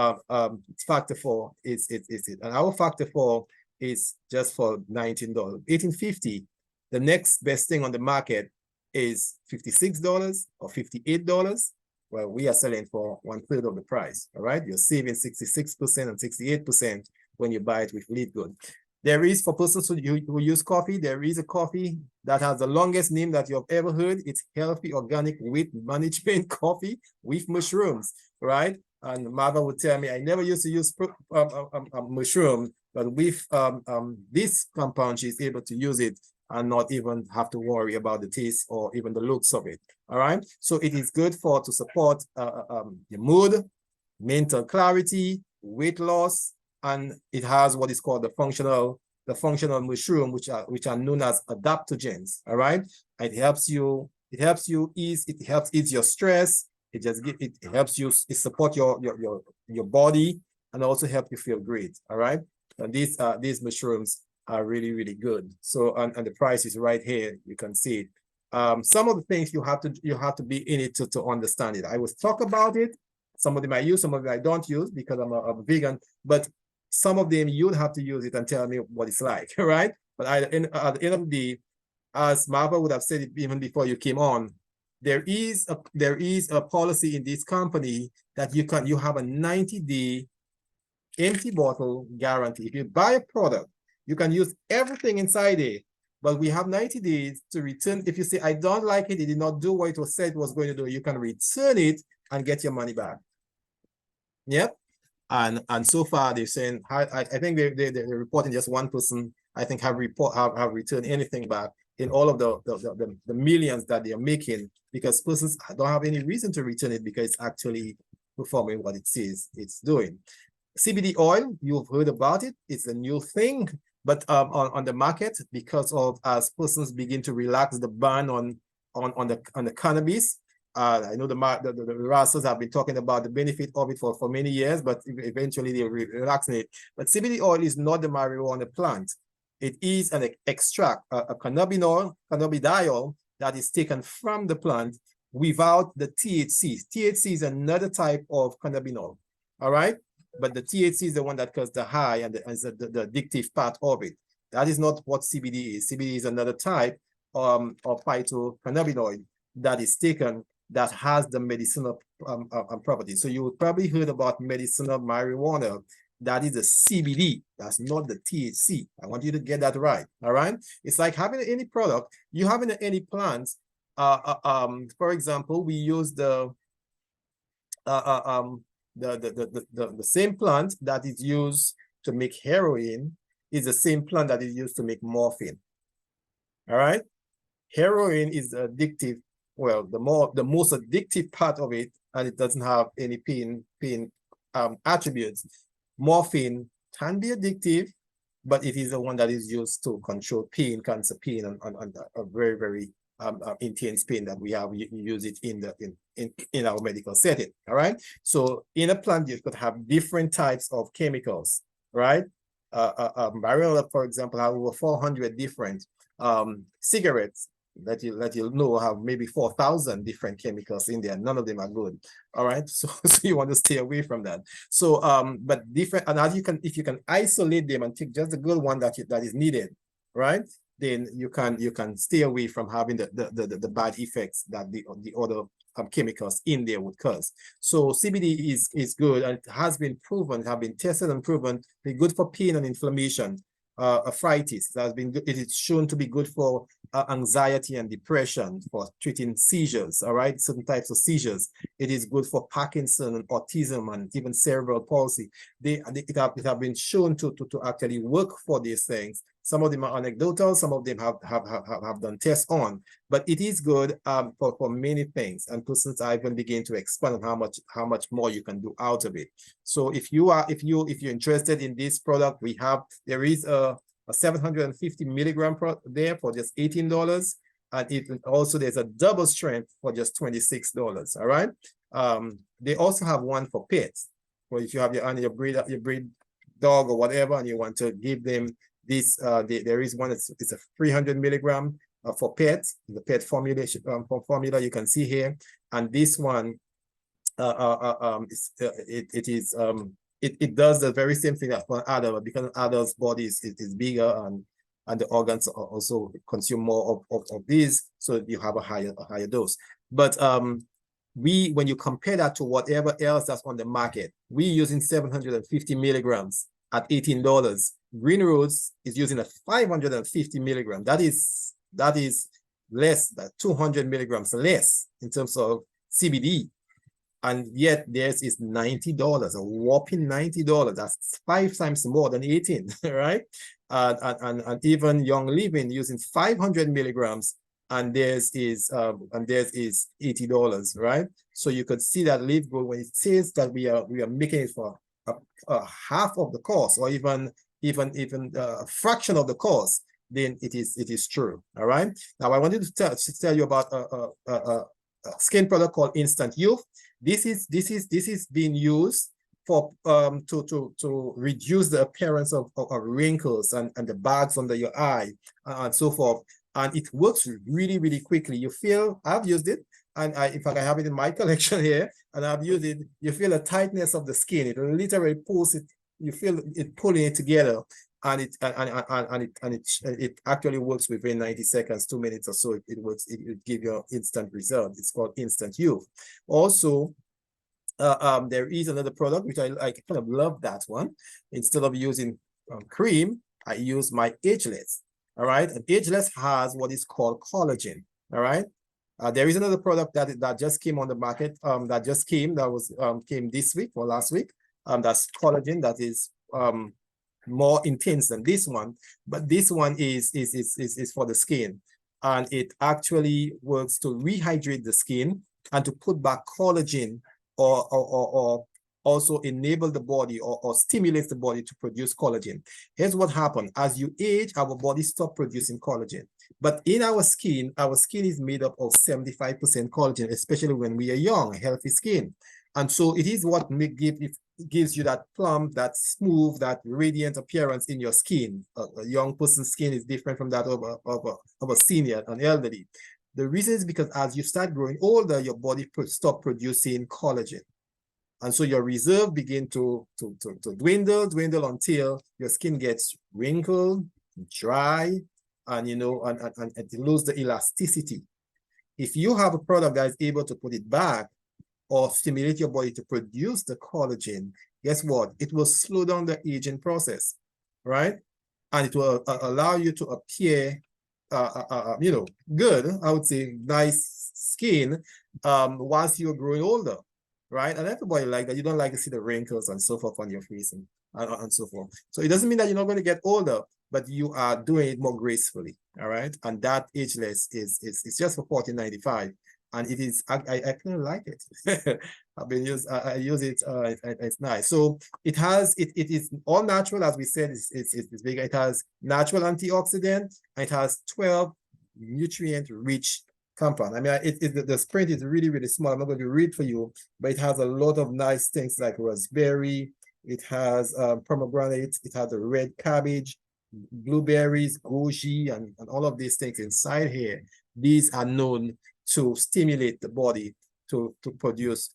Factor 4 is it. And our Factor 4 is just for $19, $18.50. The next best thing on the market is $56 or $58. Well, we are selling for 1/3 of the price. All right. You're saving 66% and 68% when you buy it with LiveGood. There is, for persons who use coffee, there is a coffee that has the longest name that you've ever heard. It's Healthy Organic Weight Management Coffee with mushrooms, right? And Marva would tell me, I never used to use mushroom, but with this compound, she's able to use it and not even have to worry about the taste or even the looks of it. All right. So it is good to support your mood, mental clarity, weight loss, and it has what is called the functional mushroom, which are known as adaptogens. All right. It helps ease your stress. It helps you support your body and also help you feel great. All right. And these mushrooms are really, really good. So and the price is right here. You can see it. Some of the things you have to be in it to understand it. I will talk about it. Some of them I use, some of them I don't use because I'm a vegan, but some of them you'll have to use it and tell me what it's like, right? But at the end of the day, as Marva would have said it even before you came on, there is a policy in this company that you have a 90-day empty bottle guarantee. If you buy a product, you can use everything inside it, but we have 90 days to return. If you say, I don't like it, it did not do what it was said it was going to do, you can return it and get your money back. Yep. And so far they're saying, I think they're reporting just one person, I think, have returned anything back in all of the millions that they're making, because persons don't have any reason to return it because it's actually performing what it says it's doing. CBD oil, you've heard about it. It's a new thing, but on the market, because of as persons begin to relax the ban on the cannabis. I know the rascals have been talking about the benefit of it for many years, but eventually they're relaxing it. But CBD oil is not the marijuana plant. It is an extract, a cannabidiol that is taken from the plant without the THC. THC is another type of cannabinol, all right? But the THC is the one that causes the high and the addictive part of it. That is not what CBD is. CBD is another type of phytocannabinoid that is taken that has the medicinal properties. So you probably heard about medicinal marijuana. That is the CBD. That's not the THC. I want you to get that right. All right. It's like having any product. You having any plants. For example, we use the same plant that is used to make heroin is the same plant that is used to make morphine. All right. Heroin is addictive. Well, the most addictive part of it, and it doesn't have any pain attributes. Morphine can be addictive, but it is the one that is used to control pain, cancer pain, and a very, very intense pain that we have. You use it in our medical setting. All right. So in a plant, you could have different types of chemicals, right? Marijuana, for example, have over 400 different cigarettes that you'll know have maybe 4,000 different chemicals in there. None of them are good. All right. So you want to stay away from that. So but different, and as if you can isolate them and take just the good one that is needed, right? Then you can stay away from having the bad effects that the other chemicals in there would cause. So CBD is good, and it has been proven, have been tested and proven to be good for pain and inflammation. Arthritis. It is shown to be good for anxiety and depression, for treating seizures, all right, certain types of seizures. It is good for Parkinson and autism and even cerebral palsy. It have been shown to actually work for these things. Some of them are anecdotal, some of them have done tests on, but it is good for many things. And persons I even begin to expand on how much more you can do out of it. So if you're interested in this product, there is a 750 milligram there for just $18, and also there's a double strength for just $26. All right. They also have one for pets. Well, if you have your breed dog or whatever, and you want to give them this, there is one. It's a 300 milligram for pets. The pet formulation formula you can see here, and this one, it does the very same thing as for an adult, because an adult's body is bigger, and the organs also consume more of these, so you have a higher dose. But when you compare that to whatever else that's on the market, we're using 750 milligrams at $18. Green Rose is using a 550 milligram. That is less than 200 milligrams less in terms of CBD. And yet theirs is $90, a whopping $90. That's 5 times more than 18, right? And even Young Living using 500 milligrams, and theirs is $80, right? So you could see that LiveGood, when it says that we are making it for a half of the cost, or even a fraction of the cost, then it is true. All right. Now I wanted to tell you about a skin product called Instant Youth. This is being used for to reduce the appearance of wrinkles and the bags under your eye and so forth. And it works really, really quickly. You feel, I've used it, and in fact I have it in my collection here, and I've used it. You feel the tightness of the skin. It literally pulls it. You feel it pulling it together, and it actually works within 90 seconds, 2 minutes or so. It works. It gives you instant result. It's called Instant Youth. Also, there is another product which I kind of love that one. Instead of using cream, I use my Ageless. All right, and Ageless has what is called collagen. All right. There is another product that just came on the market. Came this week or last week. That's collagen, that is more intense than this one, but this one is for the skin, and it actually works to rehydrate the skin and to put back collagen, or also enable the body or stimulates the body to produce collagen. Here's what happens: as you age, our body stops producing collagen, but in our skin is made up of 75% collagen, especially when we are young, healthy skin. And so it is what gives you that plump, that smooth, that radiant appearance in your skin. A young person's skin is different from that of a senior, an elderly. The reason is because as you start growing older, your body stops producing collagen. And so your reserve begin to dwindle until your skin gets wrinkled, dry, and it loses the elasticity. If you have a product that is able to put it back or stimulate your body to produce the collagen, guess what? It will slow down the aging process, right? And it will allow you to appear, good, I would say, nice skin, whilst you're growing older, right? And everybody like that. You don't like to see the wrinkles and so forth on your face and so forth. So it doesn't mean that you're not going to get older, but you are doing it more gracefully, all right? And that Ageless is just for $14.95. And it is, I kind of like it. I use it, it's nice. So it is all natural, as we said, it's big. It has natural antioxidant, and it has 12 nutrient-rich compounds. I mean, the print is really, really small. I'm not going to read for you, but it has a lot of nice things like raspberry. It has pomegranate. It has the red cabbage, blueberries, goji, and all of these things inside here. These are known to stimulate the body to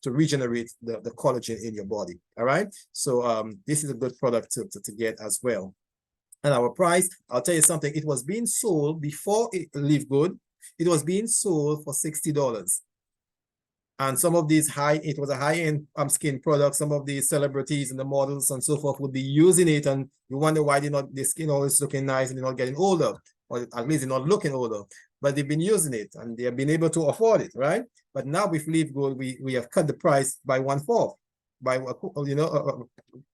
regenerate the collagen in your body. All right. So this is a good product to get as well. And our price, I'll tell you something, it was being sold before LiveGood. It was being sold for $60. And some of these it was a high-end skin product. Some of these celebrities and the models and so forth would be using it, and you wonder why the skin always looking nice and they're not getting older. or at least they're not looking older, but they've been using it and they have been able to afford it, right? But now with LiveGood, we have cut the price by 1/4.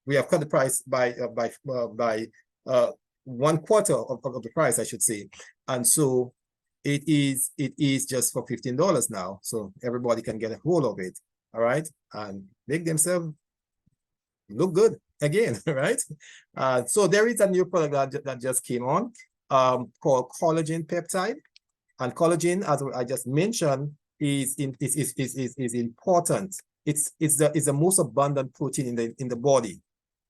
We have cut the price by 1/4 of the price, I should say. And so it is just for $15 now. So everybody can get a hold of it, all right? And make themselves look good again, right? So there is a new product that just came on called collagen peptide. And collagen, as I just mentioned, is important. It's the most abundant protein in the body.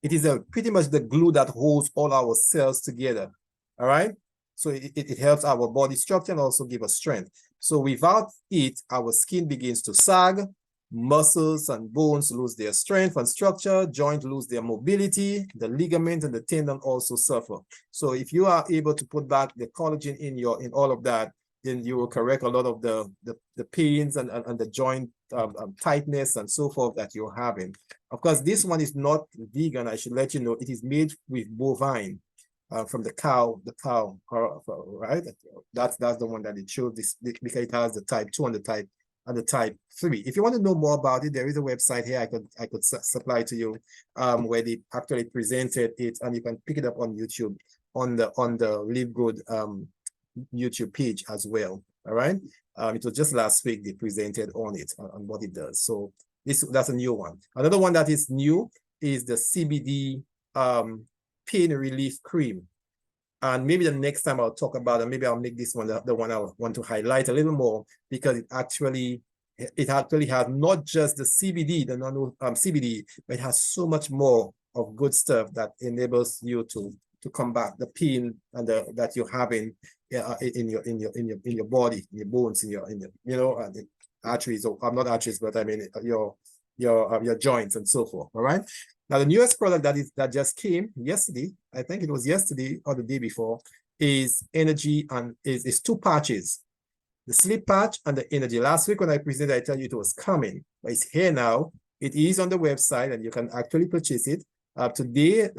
It is pretty much the glue that holds all our cells together. All right. So it helps our body structure and also give us strength. So without it, our skin begins to sag, muscles and bones lose their strength and structure, joints lose their mobility, the ligament and the tendon also suffer. So if you are able to put back the collagen in all of that, then you will correct a lot of the pains and the joint tightness and so forth that you're having. Of course, this one is not vegan. I should let you know it is made with bovine from the cow, right? That's the one that it shows this because it has the type 2 and the type 3. If you want to know more about it, there is a website here I could supply to you where they actually presented it, and you can pick it up on YouTube on the LiveGood YouTube page as well. All right. It was just last week they presented on it on what it does. So that's a new one. Another one that is new is the CBD pain relief cream. And maybe the next time I'll talk about it, maybe I'll make this one the one I want to highlight a little more, because it actually has not just the CBD, the non-CBD, but it has so much more of good stuff that enables you to combat the pain and that you're having in your body, in your bones, in your arteries, or not arteries, but I mean your joints and so forth. All right. Now the newest product that just came yesterday, I think it was yesterday or the day before, is energy, and is 2 patches, the sleep patch and the energy. Last week when I presented, I tell you it was coming, but it's here now. It is on the website and you can actually purchase it. Today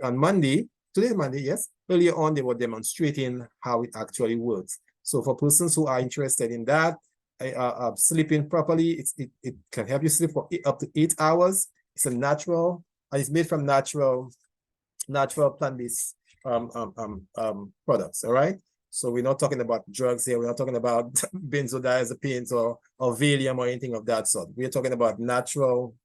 on Monday. Today is Monday, yes. Earlier on, they were demonstrating how it actually works. So for persons who are interested in that, sleeping properly, it can help you sleep for up to 8 hours. It's a natural, and it's made from natural plant-based products. All right. So we're not talking about drugs here. We're not talking about benzodiazepines or Valium or anything of that sort. We're talking about natural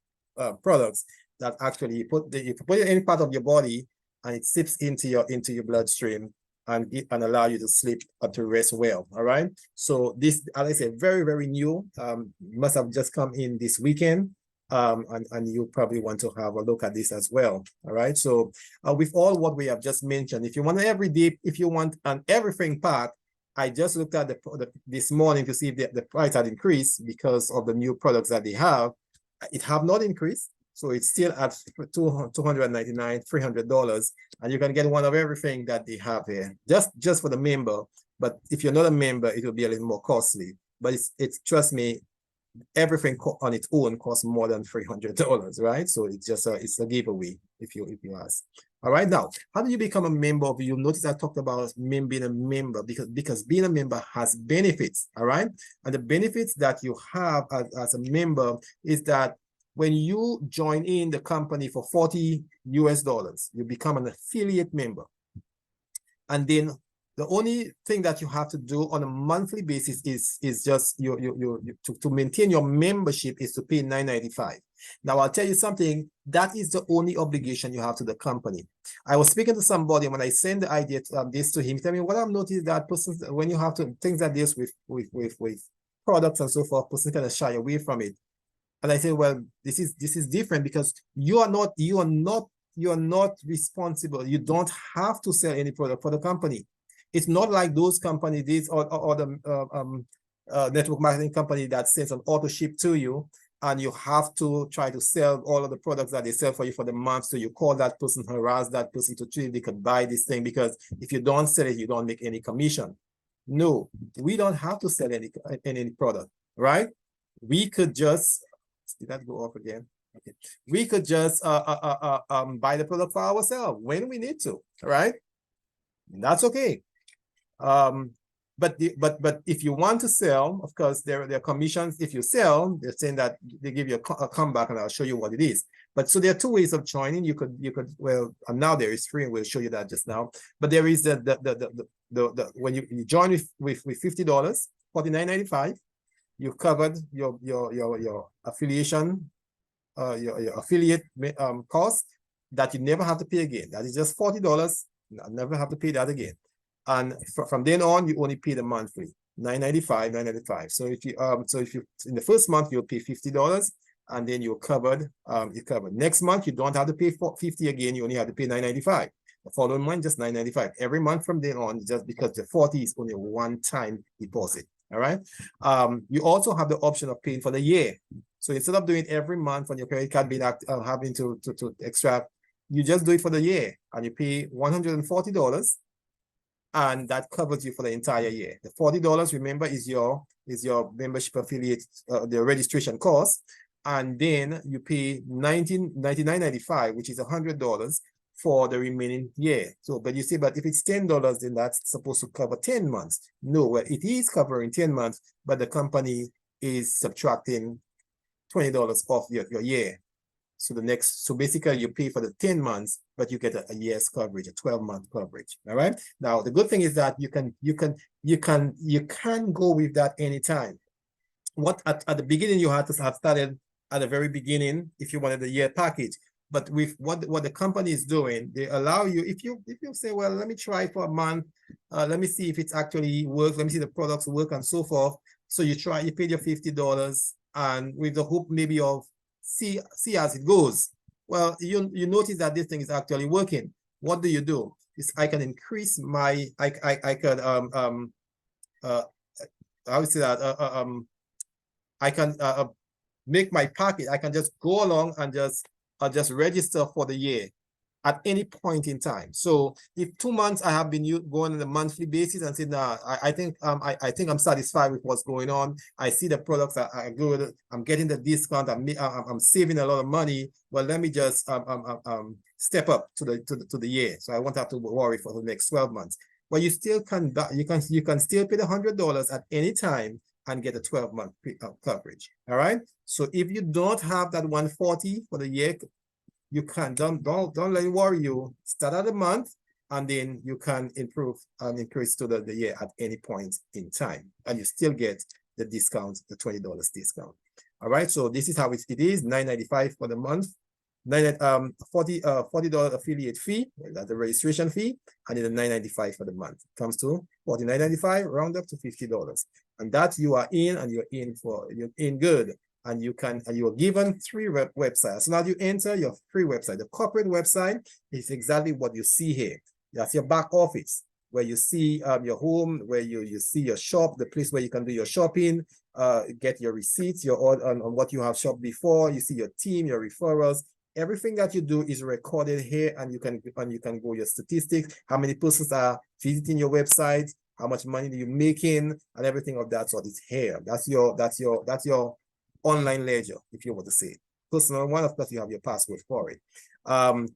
products that actually you put it in any part of your body, and it sips into your bloodstream and allow you to sleep and to rest well. All right. So this, as I said, very, very new. Must have just come in this weekend. And you probably want to have a look at this as well. All right. So with all what we have just mentioned, if you want if you want an everything pack, I just looked at this morning to see if the price had increased because of the new products that they have. It have not increased. So it's still at $299, $300, and you can get one of everything that they have here, just for the member. But if you're not a member, it will be a little more costly. But it's trust me, everything on its own costs more than $300, right? So it's a giveaway if you ask. All right, now how do you become a member? You notice I talked about being a member because being a member has benefits. All right, and the benefits that you have as a member is that when you join in the company for $40 US, you become an affiliate member. And then the only thing that you have to do on a monthly basis is just to maintain your membership is to pay $9.95. Now I'll tell you something, that is the only obligation you have to the company. I was speaking to somebody when I sent the idea this to him, tell me what I've noticed that persons, when you have to things like this with products and so forth, persons kind of shy away from it. And I say, well, this is different because you are not responsible. You don't have to sell any product for the company. It's not like those companies, or the network marketing company that sends an auto ship to you, and you have to try to sell all of the products that they sell for you for the month. So you call that person, harass that person to see if they could buy this thing, because if you don't sell it, you don't make any commission. No, we don't have to sell any product, right? We could just, did that go off again? Okay. We could just buy the product for ourselves when we need to, right? That's okay. But if you want to sell, of course, there are commissions. If you sell, they're saying that they give you a comeback, and I'll show you what it is. But so there are 2 ways of joining. You could well, and now there is free, and we'll show you that just now. But there is the when you join with $50, $49.95, you covered your affiliation, your affiliate cost that you never have to pay again. That is just $40. You never have to pay that again. And from then on, you only pay the monthly, $9.95. So if you in the first month you'll pay $50, and then you're covered. Next month you don't have to pay $50 again. You only have to pay $9.95. The following month just $9.95. Every month from then on, just because the $40 is only a one-time deposit. All right. You also have the option of paying for the year. So instead of doing it every month on your credit card being having to extract, you just do it for the year, and you pay $140. And that covers you for the entire year. The $40, remember, is your membership affiliate, the registration cost, and then you pay $99.95, which is $100 for the remaining year. So, but you see, but if it's $10, then that's supposed to cover 10 months. No, well, it is covering 10 months, but the company is subtracting $20 off your year. So so basically you pay for the 10 months, but you get a year's coverage, a 12-month coverage. All right. Now the good thing is that you can go with that anytime. What at the beginning you had to have started at the very beginning if you wanted the year package. But with what the company is doing, they allow you, if you say, well, let me try for a month, let me see if it actually works, let me see the products work and so forth. So you pay your $50, and with the hope maybe of see as it goes. Well, you notice that this thing is actually working. What do? Is I can increase my I could I would say that I can make my packet. I can just go along and just register for the year at any point in time. So if 2 months I have been going on a monthly basis and say, nah, I think I'm satisfied with what's going on. I see the products are good. I'm getting the discount. I'm saving a lot of money. Well, let me just step up to the year. So I won't have to worry for the next 12 months. But you still can still pay the $100 at any time and get a 12-month coverage. All right. So if you don't have that $140 for the year, you can don't let it worry you. Start at a month, and then you can improve and increase to the year at any point in time, and you still get the discount, the $20 discount. All right, so this is how it is: $9.95 for the month, $40 affiliate fee, that's the registration fee, and then the $9.95 for the month. It comes to $49.95, round up to $50, and that you are in, and you're in good. And you're given 3 websites. So now you enter your free website. The corporate website is exactly what you see here. That's your back office, where you see your home, where you see your shop, the place where you can do your shopping, get your receipts, your order on what you have shopped before. You see your team, your referrals. Everything that you do is recorded here, and you can go your statistics, how many persons are visiting your website, how much money are you making, and everything of that sort is here. That's your online ledger, if you want to say. Personal one, of course, you have your password for it.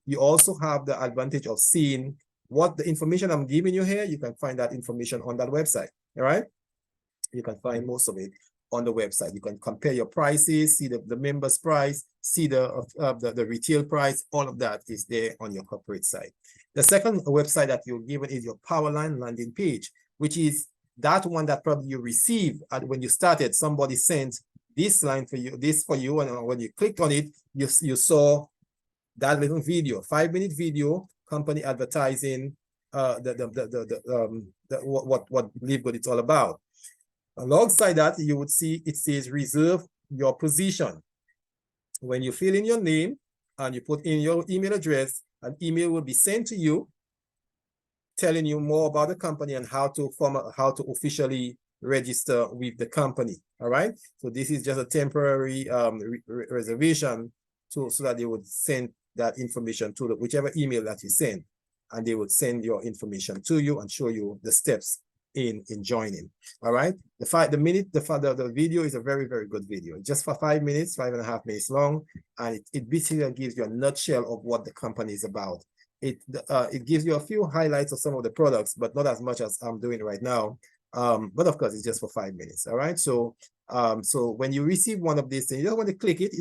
You also have the advantage of seeing what the information I'm giving you here. You can find that information on that website. All right. You can find most of it on the website. You can compare your prices, see the members price, see the retail price. All of that is there on your corporate site. The second website that you're given is your Powerline landing page, which is that one that probably you received when you started. Somebody sent this line for you, and when you clicked on it, you saw that little video, 5-minute video, company advertising what LiveGood it's all about. Alongside that, you would see it says reserve your position. When you fill in your name and you put in your email address, an email will be sent to you telling you more about the company and how to officially register with the company. All right, so this is just a temporary reservation so that they would send that information to whichever email that you send, and they would send your information to you and show you the steps in joining. All right, the video is a very, very good video, just for 5 minutes, 5.5 minutes long, and it basically gives you a nutshell of what the company is about. it gives you a few highlights of some of the products, but not as much as I'm doing right now. But of course, it's just for 5 minutes. All right. So so when you receive one of these things, you just want to click it.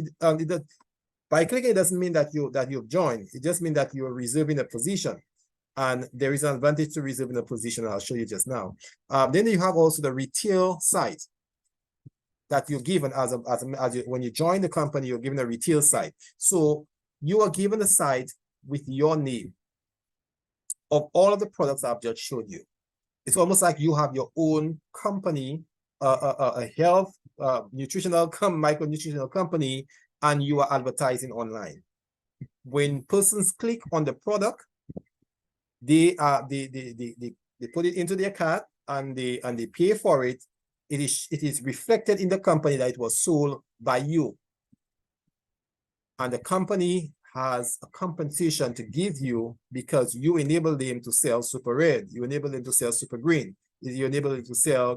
By clicking, it doesn't mean that you've joined. It just means that you're reserving a position. And there is an advantage to reserving a position. I'll show you just now. Then you have also the retail site that you're given when you join the company, you're given a retail site. So you are given a site with your name of all of the products I've just showed you. It's almost like you have your own company, a health, nutritional, micronutritional company, and you are advertising online. When persons click on the product, they put it into their cart and they pay for it. It is reflected in the company that it was sold by you. And the company has a compensation to give you because you enable them to sell Super Red, you enable them to sell Super Green, you enable them to sell,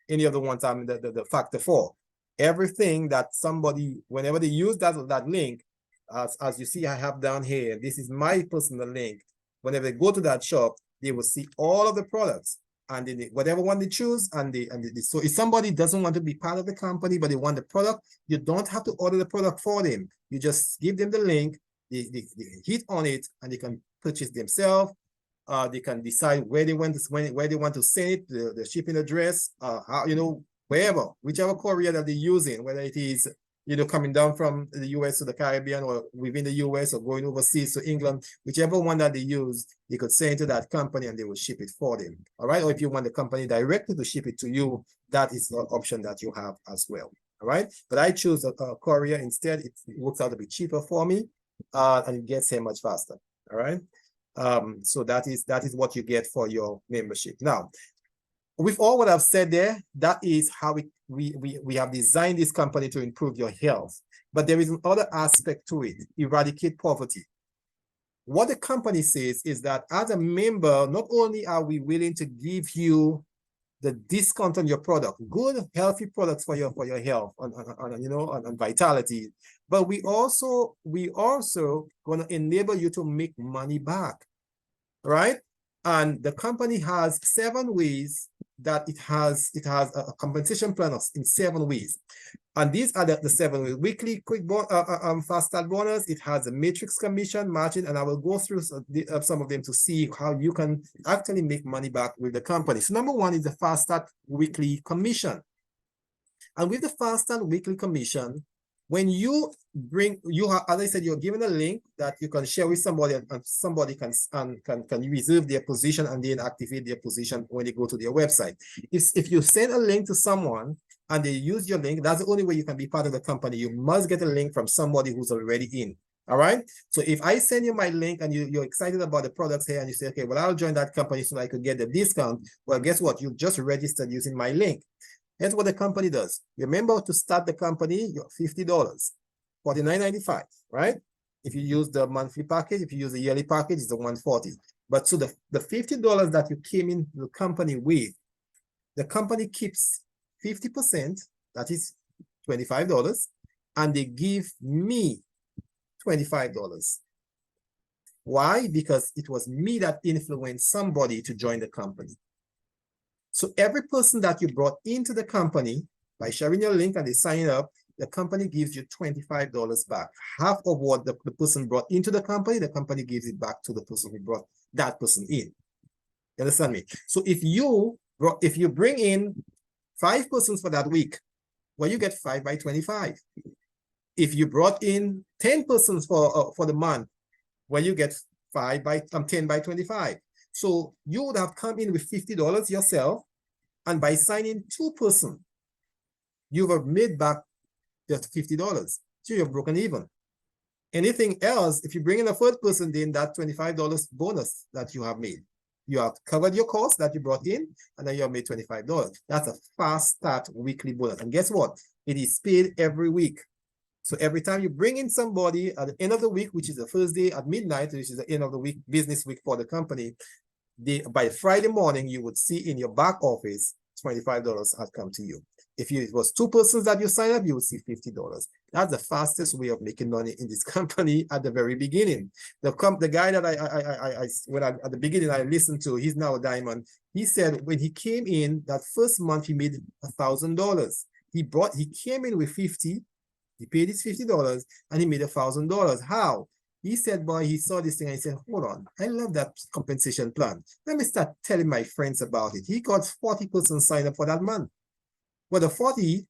any other one time the Factor 4. Everything that somebody, whenever they use that link, as you see I have down here, this is my personal link. Whenever they go to that shop, they will see all of the products. And then whatever one they choose, so if somebody doesn't want to be part of the company, but they want the product, you don't have to order the product for them. You just give them the link, they hit on it, and they can purchase themselves. They can decide where they want to send it, the shipping address, wherever, whichever courier that they're using, whether it is coming down from the US to the Caribbean or within the US or going overseas to England, whichever one that they use, they could send it to that company and they will ship it for them. All right. Or if you want the company directly to ship it to you, that is an option that you have as well. All right. But I choose a courier instead. It works out to be cheaper for me and it gets here much faster. All right. So that is what you get for your membership. Now, with all what I've said there, that is how we have designed this company to improve your health. But there is another aspect to it: eradicate poverty. What the company says is that as a member, not only are we willing to give you the discount on your product, good, healthy products for your health and vitality, but we also going to enable you to make money back, right? And the company has 7 ways that it has a compensation plan in 7 ways. And these are the 7 ways. Weekly quick fast start bonus. It has a matrix commission, margin, and I will go through some of them to see how you can actually make money back with the company. So number 1 is the fast start weekly commission. And with the fast start weekly commission, when you have, as I said, you're given a link that you can share with somebody, and somebody can reserve their position and then activate their position when they go to their website. If you send a link to someone and they use your link, that's the only way you can be part of the company. You must get a link from somebody who's already in. All right. So if I send you my link and you're excited about the products here and you say, okay, well, I'll join that company so I could get the discount. Well, guess what? You've just registered using my link. Here's what the company does. Remember, to start the company, you're $50, $49.95, right? If you use the monthly package, if you use the yearly package, it's the $140. But so the $50 that you came in the company with, the company keeps 50%, that is $25, and they give me $25. Why? Because it was me that influenced somebody to join the company. So every person that you brought into the company, by sharing your link and they sign up, the company gives you $25 back. Half of what the person brought into the company gives it back to the person who brought that person in. You understand me? So if you bring in 5 persons for that week, well, you get 5 by 25. If you brought in 10 persons for the month, well, you get 10 by 25. So you would have come in with $50 yourself, and by signing 2 persons, you have made back just $50. So you're broken even. Anything else, if you bring in a 3rd person, then that $25 bonus that you have made. You have covered your cost that you brought in, and then you have made $25. That's a fast start weekly bonus. And guess what? It is paid every week. So every time you bring in somebody at the end of the week, which is the first day at midnight, which is the end of the week, business week for the company, by Friday morning, you would see in your back office, $25 has come to you. If it was 2 persons that you sign up, you would see $50. That's the fastest way of making money in this company at the very beginning. The guy that at the beginning I listened to, he's now a diamond. He said when he came in that first month, he made $1,000. He came in with 50, he paid his $50 and he made $1,000. How? He said, boy, he saw this thing and he said, hold on, I love that compensation plan. Let me start telling my friends about it. He got 40 persons signed up for that month. Well, the 40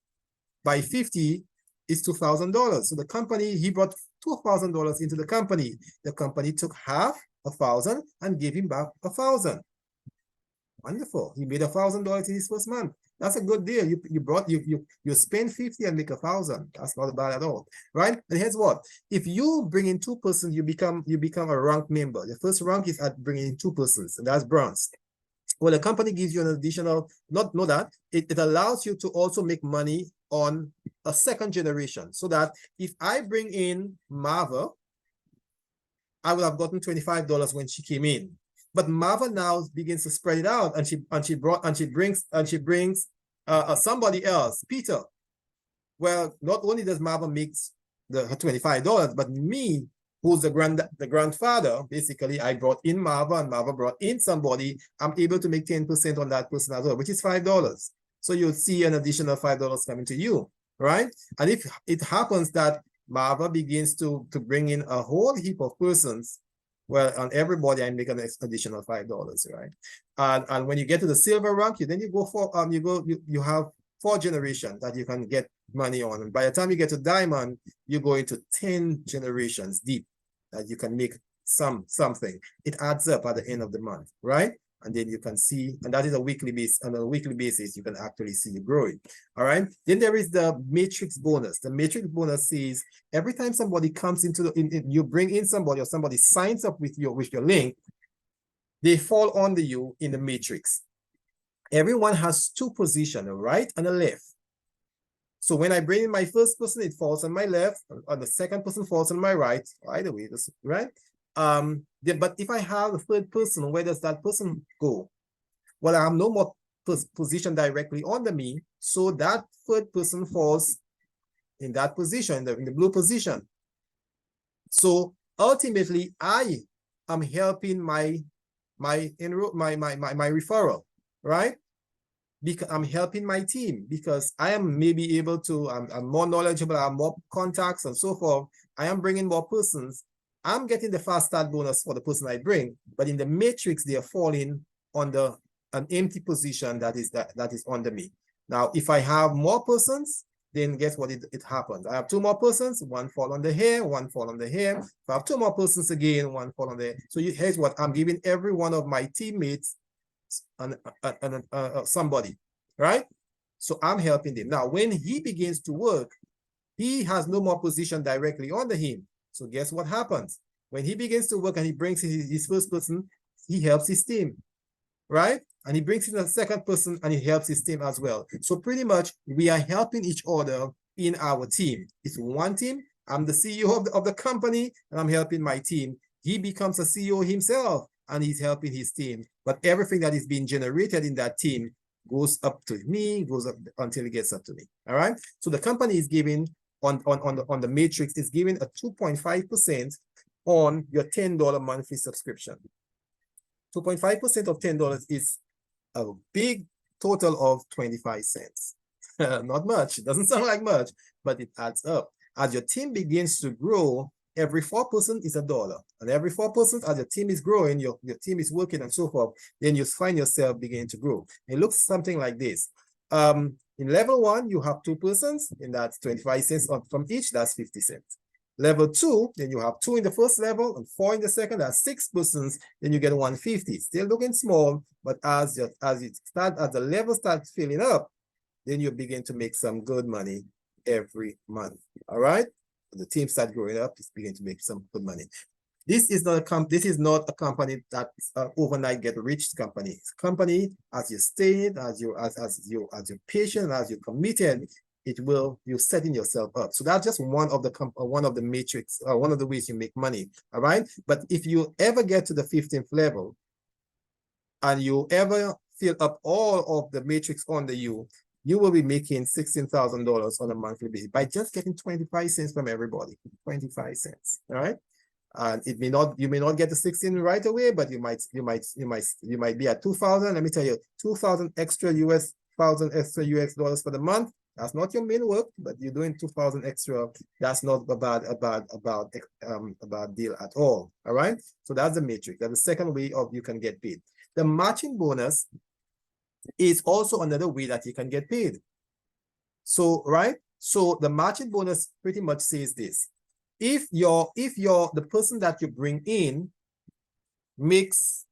by 50 is $2,000. So the company, he brought $2,000 into the company. The company took half, 1,000, and gave him back 1,000. Wonderful. He made $1,000 in his first month. That's a good deal. You spend 50 and make 1,000. That's not bad at all, right? And here's what: if you bring in 2 persons, you become a rank member. The first rank is at bringing in 2 persons, and that's bronze. Well, the company gives you an additional, it allows you to also make money on a second generation. So that if I bring in Marva, I would have gotten $25 when she came in. But Marva now begins to spread it out, and she brings somebody else, Peter. Well, not only does Marva make her $25, but me, who's the grandfather, basically, I brought in Marva and Marva brought in somebody, I'm able to make 10% on that person as well, which is $5. So you'll see an additional $5 coming to you, right? And if it happens that Marva begins to bring in a whole heap of persons, well, on everybody, I make an additional $5, right? And when you get to the silver rank, then you go for, you have 4 generations that you can get money on. And by the time you get to diamond, you go into 10 generations deep that you can make something. It adds up at the end of the month, right? And then you can see, and that is a weekly base. On a weekly basis, you can actually see you growing. All right. Then there is the matrix bonus. The matrix bonus says every time somebody comes into you bring in somebody or somebody signs up with your link, they fall under you in the matrix. Everyone has 2 positions, a right and a left. So when I bring in my first person, it falls on my left, and the second person falls on my right. Either way, that's right. But if I have a third person, where does that person go? Well, I have no more position directly under me, so that third person falls in that position, in the blue position. So ultimately, I am helping my referral, right? Because I'm helping my team, because I am maybe able to, I'm more knowledgeable, I have more contacts and so forth. I am bringing more persons. I'm getting the fast start bonus for the person I bring, but in the matrix, they are falling under an empty position that is under me. Now, if I have more persons, then guess what it happens? I have 2 more persons, 1 fall on the here, 1 fall on the here. If I have 2 more persons again, 1 fall on the here. So here's what I'm giving every one of my teammates somebody, right? So I'm helping them. Now, when he begins to work, he has no more position directly under him. So guess what happens? When he begins to work and he brings his first person, he helps his team, right? And he brings in a second person and he helps his team as well. So pretty much we are helping each other in our team. It's one team. I'm the CEO of the company and I'm helping my team. He becomes a CEO himself and he's helping his team. But everything that is being generated in that team goes up to me, goes up until it gets up to me. All right. So the company is giving on the matrix is giving a 2.5% on your $10 monthly subscription. 2.5% of $10 is a big total of 25 cents. Not much. It doesn't sound like much, but it adds up. As your team begins to grow, every 4 persons is $1. And every 4 persons, as your team is growing, your team is working and so forth, then you find yourself beginning to grow. It looks something like this. In level 1, you have 2 persons, and that's 25 cents from each, that's 50 cents. Level 2, then you have 2 in the first level and 4 in the second, that's 6 persons, then you get 150. Still looking small, but as the level starts filling up, then you begin to make some good money every month. All right? The team start growing up, it's beginning to make some good money. This is not a company that's overnight get rich company. It's a company, as you stayed, as you're patient, as you're committed, you're setting yourself up. So that's just one of the matrix, one of the ways you make money. All right. But if you ever get to the 15th level and you ever fill up all of the matrix under you, you will be making $16,000 on a monthly basis by just getting 25 cents from everybody. 25 cents. All right. And it may not, you may not get the 16 right away, but you might be at 2,000. Let me tell you, 2,000 extra US dollars for the month. That's not your main work, but you're doing 2,000 extra. That's not a bad deal at all. All right. So that's the matrix. That's the second way of you can get paid. The matching bonus is also another way that you can get paid. So, right? So the matching bonus pretty much says this. If the person that you bring in makes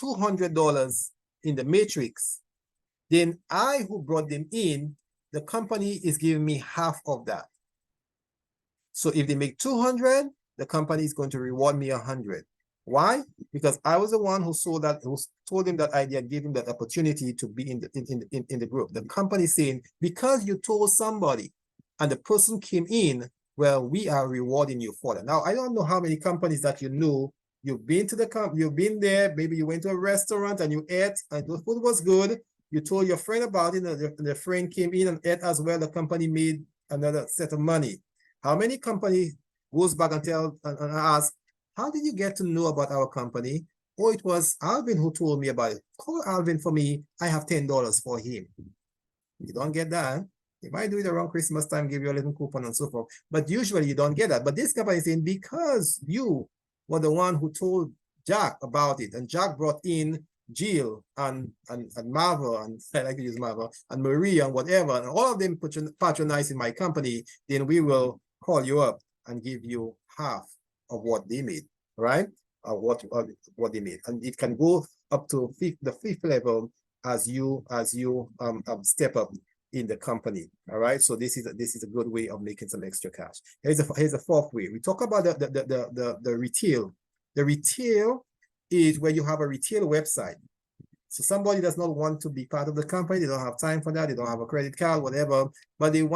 $200 in the matrix, then I who brought them in, the company is giving me half of that. So if they make 200, the company is going to reward me 100. Why? Because I was the one who sold that, who told him that idea, gave him that opportunity to be in the group. The company saying, because you told somebody and the person came in, well, we are rewarding you for that. Now, I don't know how many companies that you know, you've been to you've been there, maybe you went to a restaurant and you ate and the food was good. You told your friend about it and the friend came in and ate as well. The company made another set of money. How many companies goes back and ask, how did you get to know about our company? Oh, it was Alvin who told me about it. Call Alvin for me. I have $10 for him. You don't get that. If I do it around Christmas time, give you a little coupon and so forth. But usually you don't get that. But this company is saying, because you were the one who told Jack about it, and Jack brought in Jill and Marva, and I like to use Marva, and Maria and whatever, and all of them patronizing my company, then we will call you up and give you half of what they made, right? What they made. And it can go up to the fifth level as you step up in the company. All right. So this is a good way of making some extra cash. Here's a fourth way. We talk about the retail. The retail is where you have a retail website. So somebody does not want to be part of the company. They don't have time for that. They don't have a credit card, whatever. But they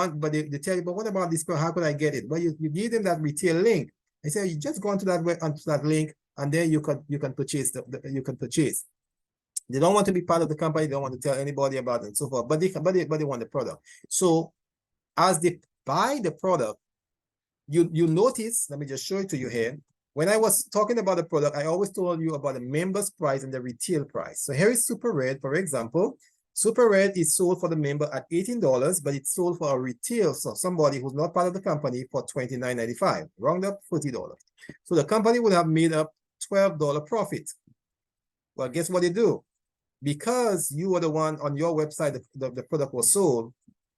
tell you, but what about this? How could I get it? Well, you give them that retail link. They say you just go onto that link, and then you can purchase you can purchase. They don't want to be part of the company. They don't want to tell anybody about it and so forth. But they want the product. So as they buy the product, you notice. Let me just show it to you here. When I was talking about the product, I always told you about the member's price and the retail price. So here is Super Red, for example. Super Red is sold for the member at $18, but it's sold for a retail, so somebody who's not part of the company, for $29.95, round up $40. So the company would have made up $12 profit. Well, guess what they do? Because you were the one on your website, the product was sold,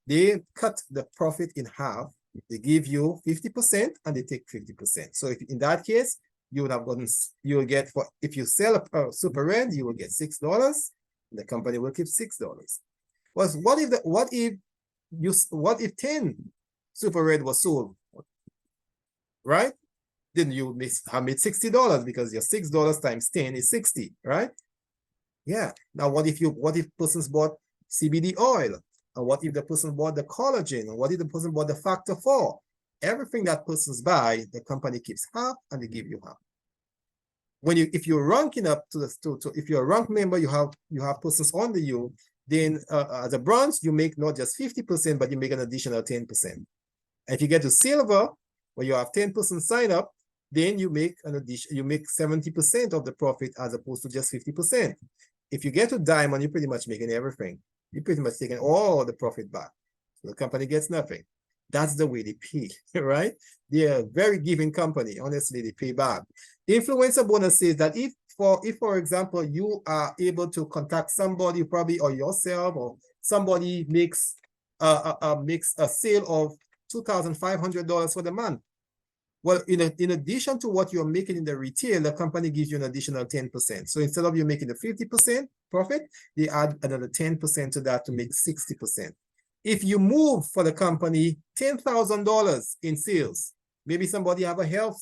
they cut the profit in half. They give you 50% and they take 50%. So if in that case, you would have gotten, you will get, for if you sell a Super Red, you will get $6. The company will keep $6. Well, what if 10 Super Red was sold, right? Then you have made $60 because your $6 times 10 is 60, right? Yeah. Now, what if persons bought CBD oil? And what if the person bought the collagen? And what if the person bought the factor 4? Everything that persons buy, the company keeps half and they give you half. If you're ranking up if you're a rank member, you have persons under you, then as a bronze, you make not just 50%, but you make an additional 10%. And if you get to silver, where you have 10% sign up, then you make an addition, you make 70% of the profit as opposed to just 50%. If you get to diamond, you're pretty much making everything. You're pretty much taking all the profit back. So the company gets nothing. That's the way they pay, right? They're a very giving company. Honestly, they pay back. The influencer bonus says that if for example, you are able to contact somebody probably, or yourself, or somebody makes a sale of $2,500 for the month. Well, in addition to what you're making in the retail, the company gives you an additional 10%. So instead of you making the 50% profit, they add another 10% to that to make 60%. If you move for the company $10,000 in sales, maybe somebody have a health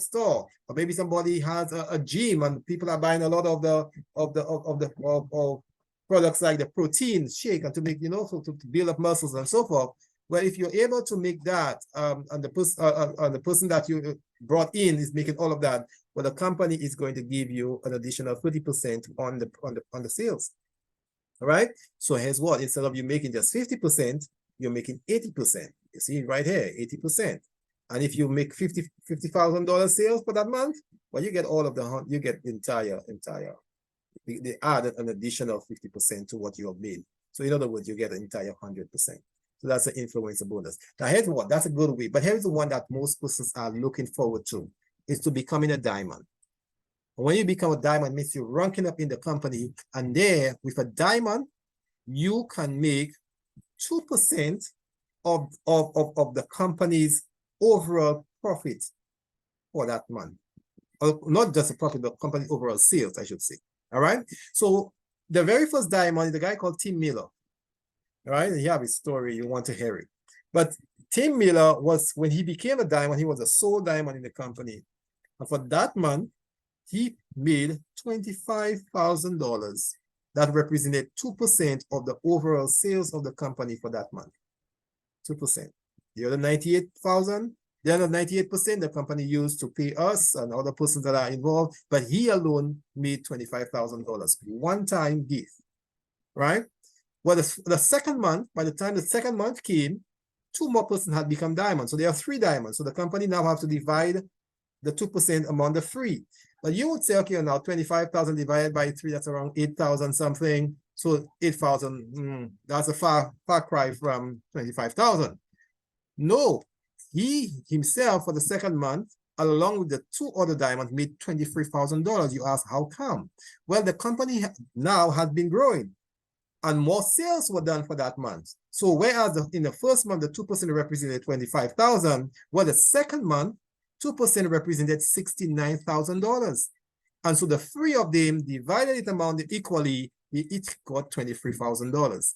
store, or maybe somebody has a gym and people are buying a lot of the products like the protein shake and to make, to build up muscles and so forth. Well, if you're able to make that, and the person that you brought in is making all of that, well, the company is going to give you an additional 30% on the sales. All right. So here's what, instead of you making just 50%, you're making 80%. You see right here, 80%. And if you make $50,000 sales for that month, well, you get all of the, you get the entire, they added an additional 50% to what you have made. So in other words, you get an entire 100%. So that's an influencer bonus. Now here's what, that's a good way, but here's the one that most persons are looking forward to, is to becoming a diamond. When you become a diamond, means you're ranking up in the company, and there with a diamond, you can make 2% of the company's overall profit for that month. Or not just a profit, but company overall sales, I should say. All right. So the very first diamond is the guy called Tim Miller. All right. And you have his story, you want to hear it. But Tim Miller was, when he became a diamond, he was a sole diamond in the company. And for that month, he made $25,000. That represented 2% of the overall sales of the company for that month. 2%. The other 98,000, the other 98% the company used to pay us and other persons that are involved, but he alone made $25,000. One-time gift, right? Well, the second month, by the time the second month came, 2 more persons had become diamonds. So there are 3 diamonds. So the company now has to divide the 2% among the 3. But you would say, okay, now 25,000 divided by 3, that's around 8,000 something. So 8,000, that's a far cry from 25,000. No, he himself for the second month, along with the 2 other diamonds, made $23,000. You ask, how come? Well, the company now has been growing, and more sales were done for that month. So whereas in the first month, the 2% represented 25,000, well, the second month, 2% represented $69,000. And so the 3 of them divided it among them equally, they each got $23,000.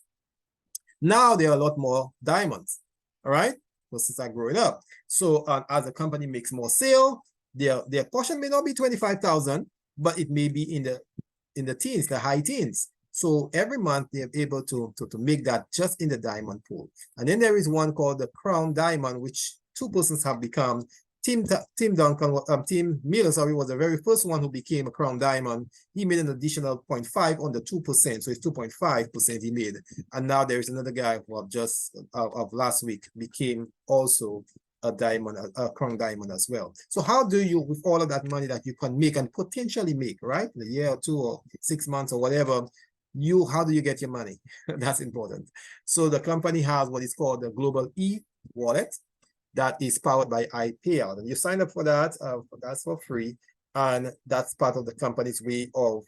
Now there are a lot more diamonds, all right? Since are growing up. So as the company makes more sale, their portion may not be 25,000, but it may be in the teens, the high teens. So every month they're able to make that just in the diamond pool. And then there is one called the crown diamond, which 2 persons have become. Tim Miller, sorry, was the very first one who became a crown diamond. He made an additional 0.5 on the 2%, so it's 2.5% he made. And now there is another guy who just of last week became also a diamond, a crown diamond as well. So how do you, with all of that money that you can make and potentially make, right, in a year or 2 or 6 months or whatever, how do you get your money? That's important. So the company has what is called the Global e-wallet that is powered by iPayout, and you sign up for that. That's for free, and that's part of the company's way of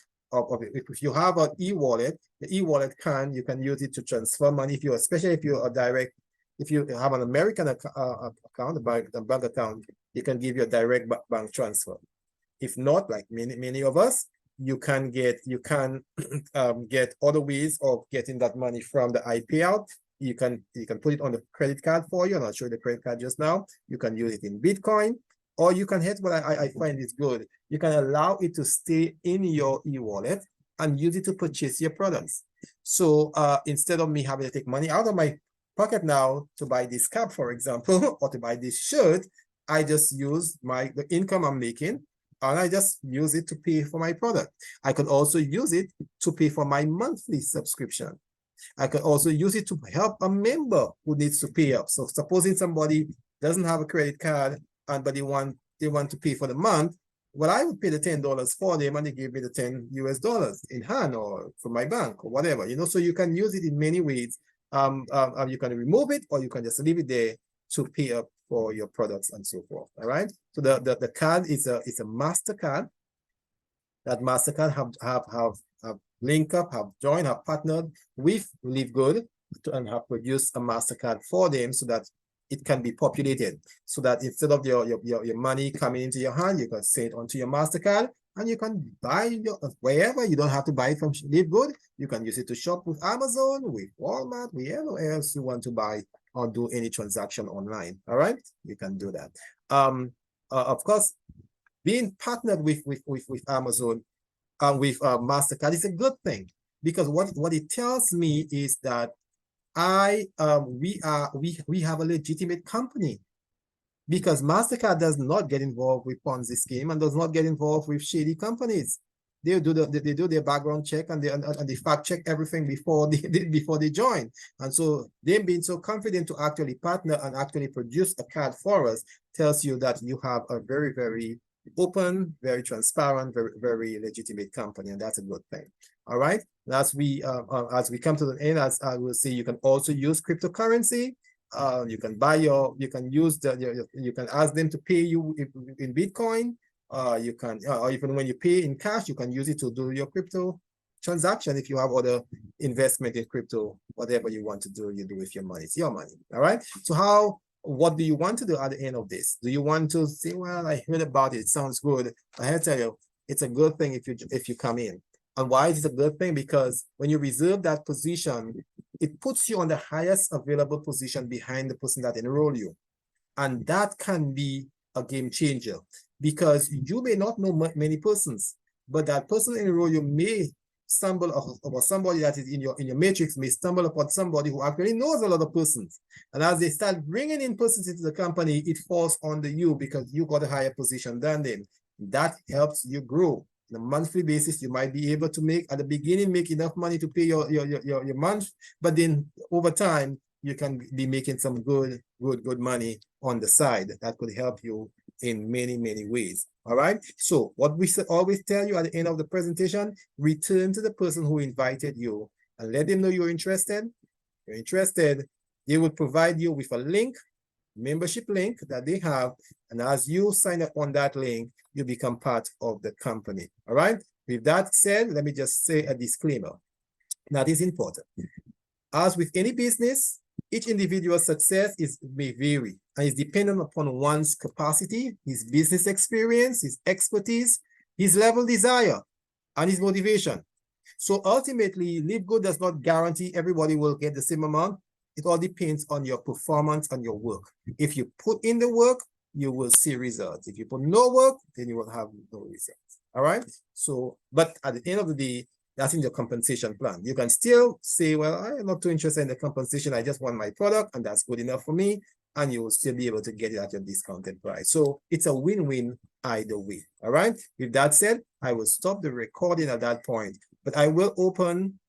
it. If you have an e-wallet, the e-wallet you can use it to transfer money. Especially if you're a direct, if you have an American account, a bank account, you can give you a direct bank transfer. If not, like many of us, you can get other ways of getting that money from the iPayout. You can put it on the credit card for you, and I'll show you the credit card just now. You can use it in Bitcoin, or you can hit what I find is good. You can allow it to stay in your e-wallet and use it to purchase your products. So instead of me having to take money out of my pocket now to buy this cap, for example, or to buy this shirt, I just use the income I'm making, and I just use it to pay for my product. I could also use it to pay for my monthly subscription. I could also use it to help a member who needs to pay up. So supposing somebody doesn't have a credit card, but they want to pay for the month, well, I would pay the $10 for them, and they give me the $10 US in hand or from my bank or whatever, so you can use it in many ways. You can remove it, or you can just leave it there to pay up for your products and so forth. All right. So the card is a MasterCard. That MasterCard have linked up, have joined, have partnered with LiveGood and have produced a MasterCard for them so that it can be populated. So that instead of your money coming into your hand, you can send it onto your MasterCard, and you can buy wherever. You don't have to buy it from LiveGood. You can use it to shop with Amazon, with Walmart, wherever else you want to buy or do any transaction online. All right, you can do that. Of course, being partnered with Amazon and with MasterCard is a good thing, because what it tells me is that we have a legitimate company, because MasterCard does not get involved with Ponzi scheme and does not get involved with shady companies. they do their background check and they fact check everything before before they join. And so them being so confident to actually partner and actually produce a card for us tells you that you have a very, very open, very transparent, very legitimate company, and that's a good thing. All right. As we come to the end, as I will say, you can also use cryptocurrency. You can buy you can use you can ask them to pay you in Bitcoin. You can, or even when you pay in cash, you can use it to do your crypto transaction. If you have other investment in crypto, whatever you want to do, you do with your money. It's your money. All right. So what do you want to do at the end of this? Do you want to say, well, I heard about it, it sounds good. I have to tell you, it's a good thing if you come in. And why is it a good thing? Because when you reserve that position, it puts you on the highest available position behind the person that enroll you. And that can be a game changer, because you may not know many persons, but that person enroll you may stumble upon somebody that is in your matrix, may stumble upon somebody who actually knows a lot of persons. And as they start bringing in persons into the company, it falls under you because you got a higher position than them. That helps you grow. On a monthly basis, you might be able to make, at the beginning, make enough money to pay your month, but then over time, you can be making some good money on the side that could help you in many, many ways. All right. So what we always tell you at the end of the presentation, return to the person who invited you and let them know you're interested. You're interested. They will provide you with a link, membership link that they have. And as you sign up on that link, you become part of the company. All right. With that said, let me just say a disclaimer. That is important. As with any business, each individual's success may vary and is dependent upon one's capacity, his business experience, his expertise, his level of desire, and his motivation. So ultimately, LiveGood does not guarantee everybody will get the same amount. It all depends on your performance and your work. If you put in the work, you will see results. If you put no work, then you will have no results. All right. So, but at the end of the day, that's in your compensation plan. You can still say, well, I'm not too interested in the compensation. I just want my product, and that's good enough for me. And you will still be able to get it at your discounted price. So it's a win-win either way. All right. With that said, I will stop the recording at that point, but I will open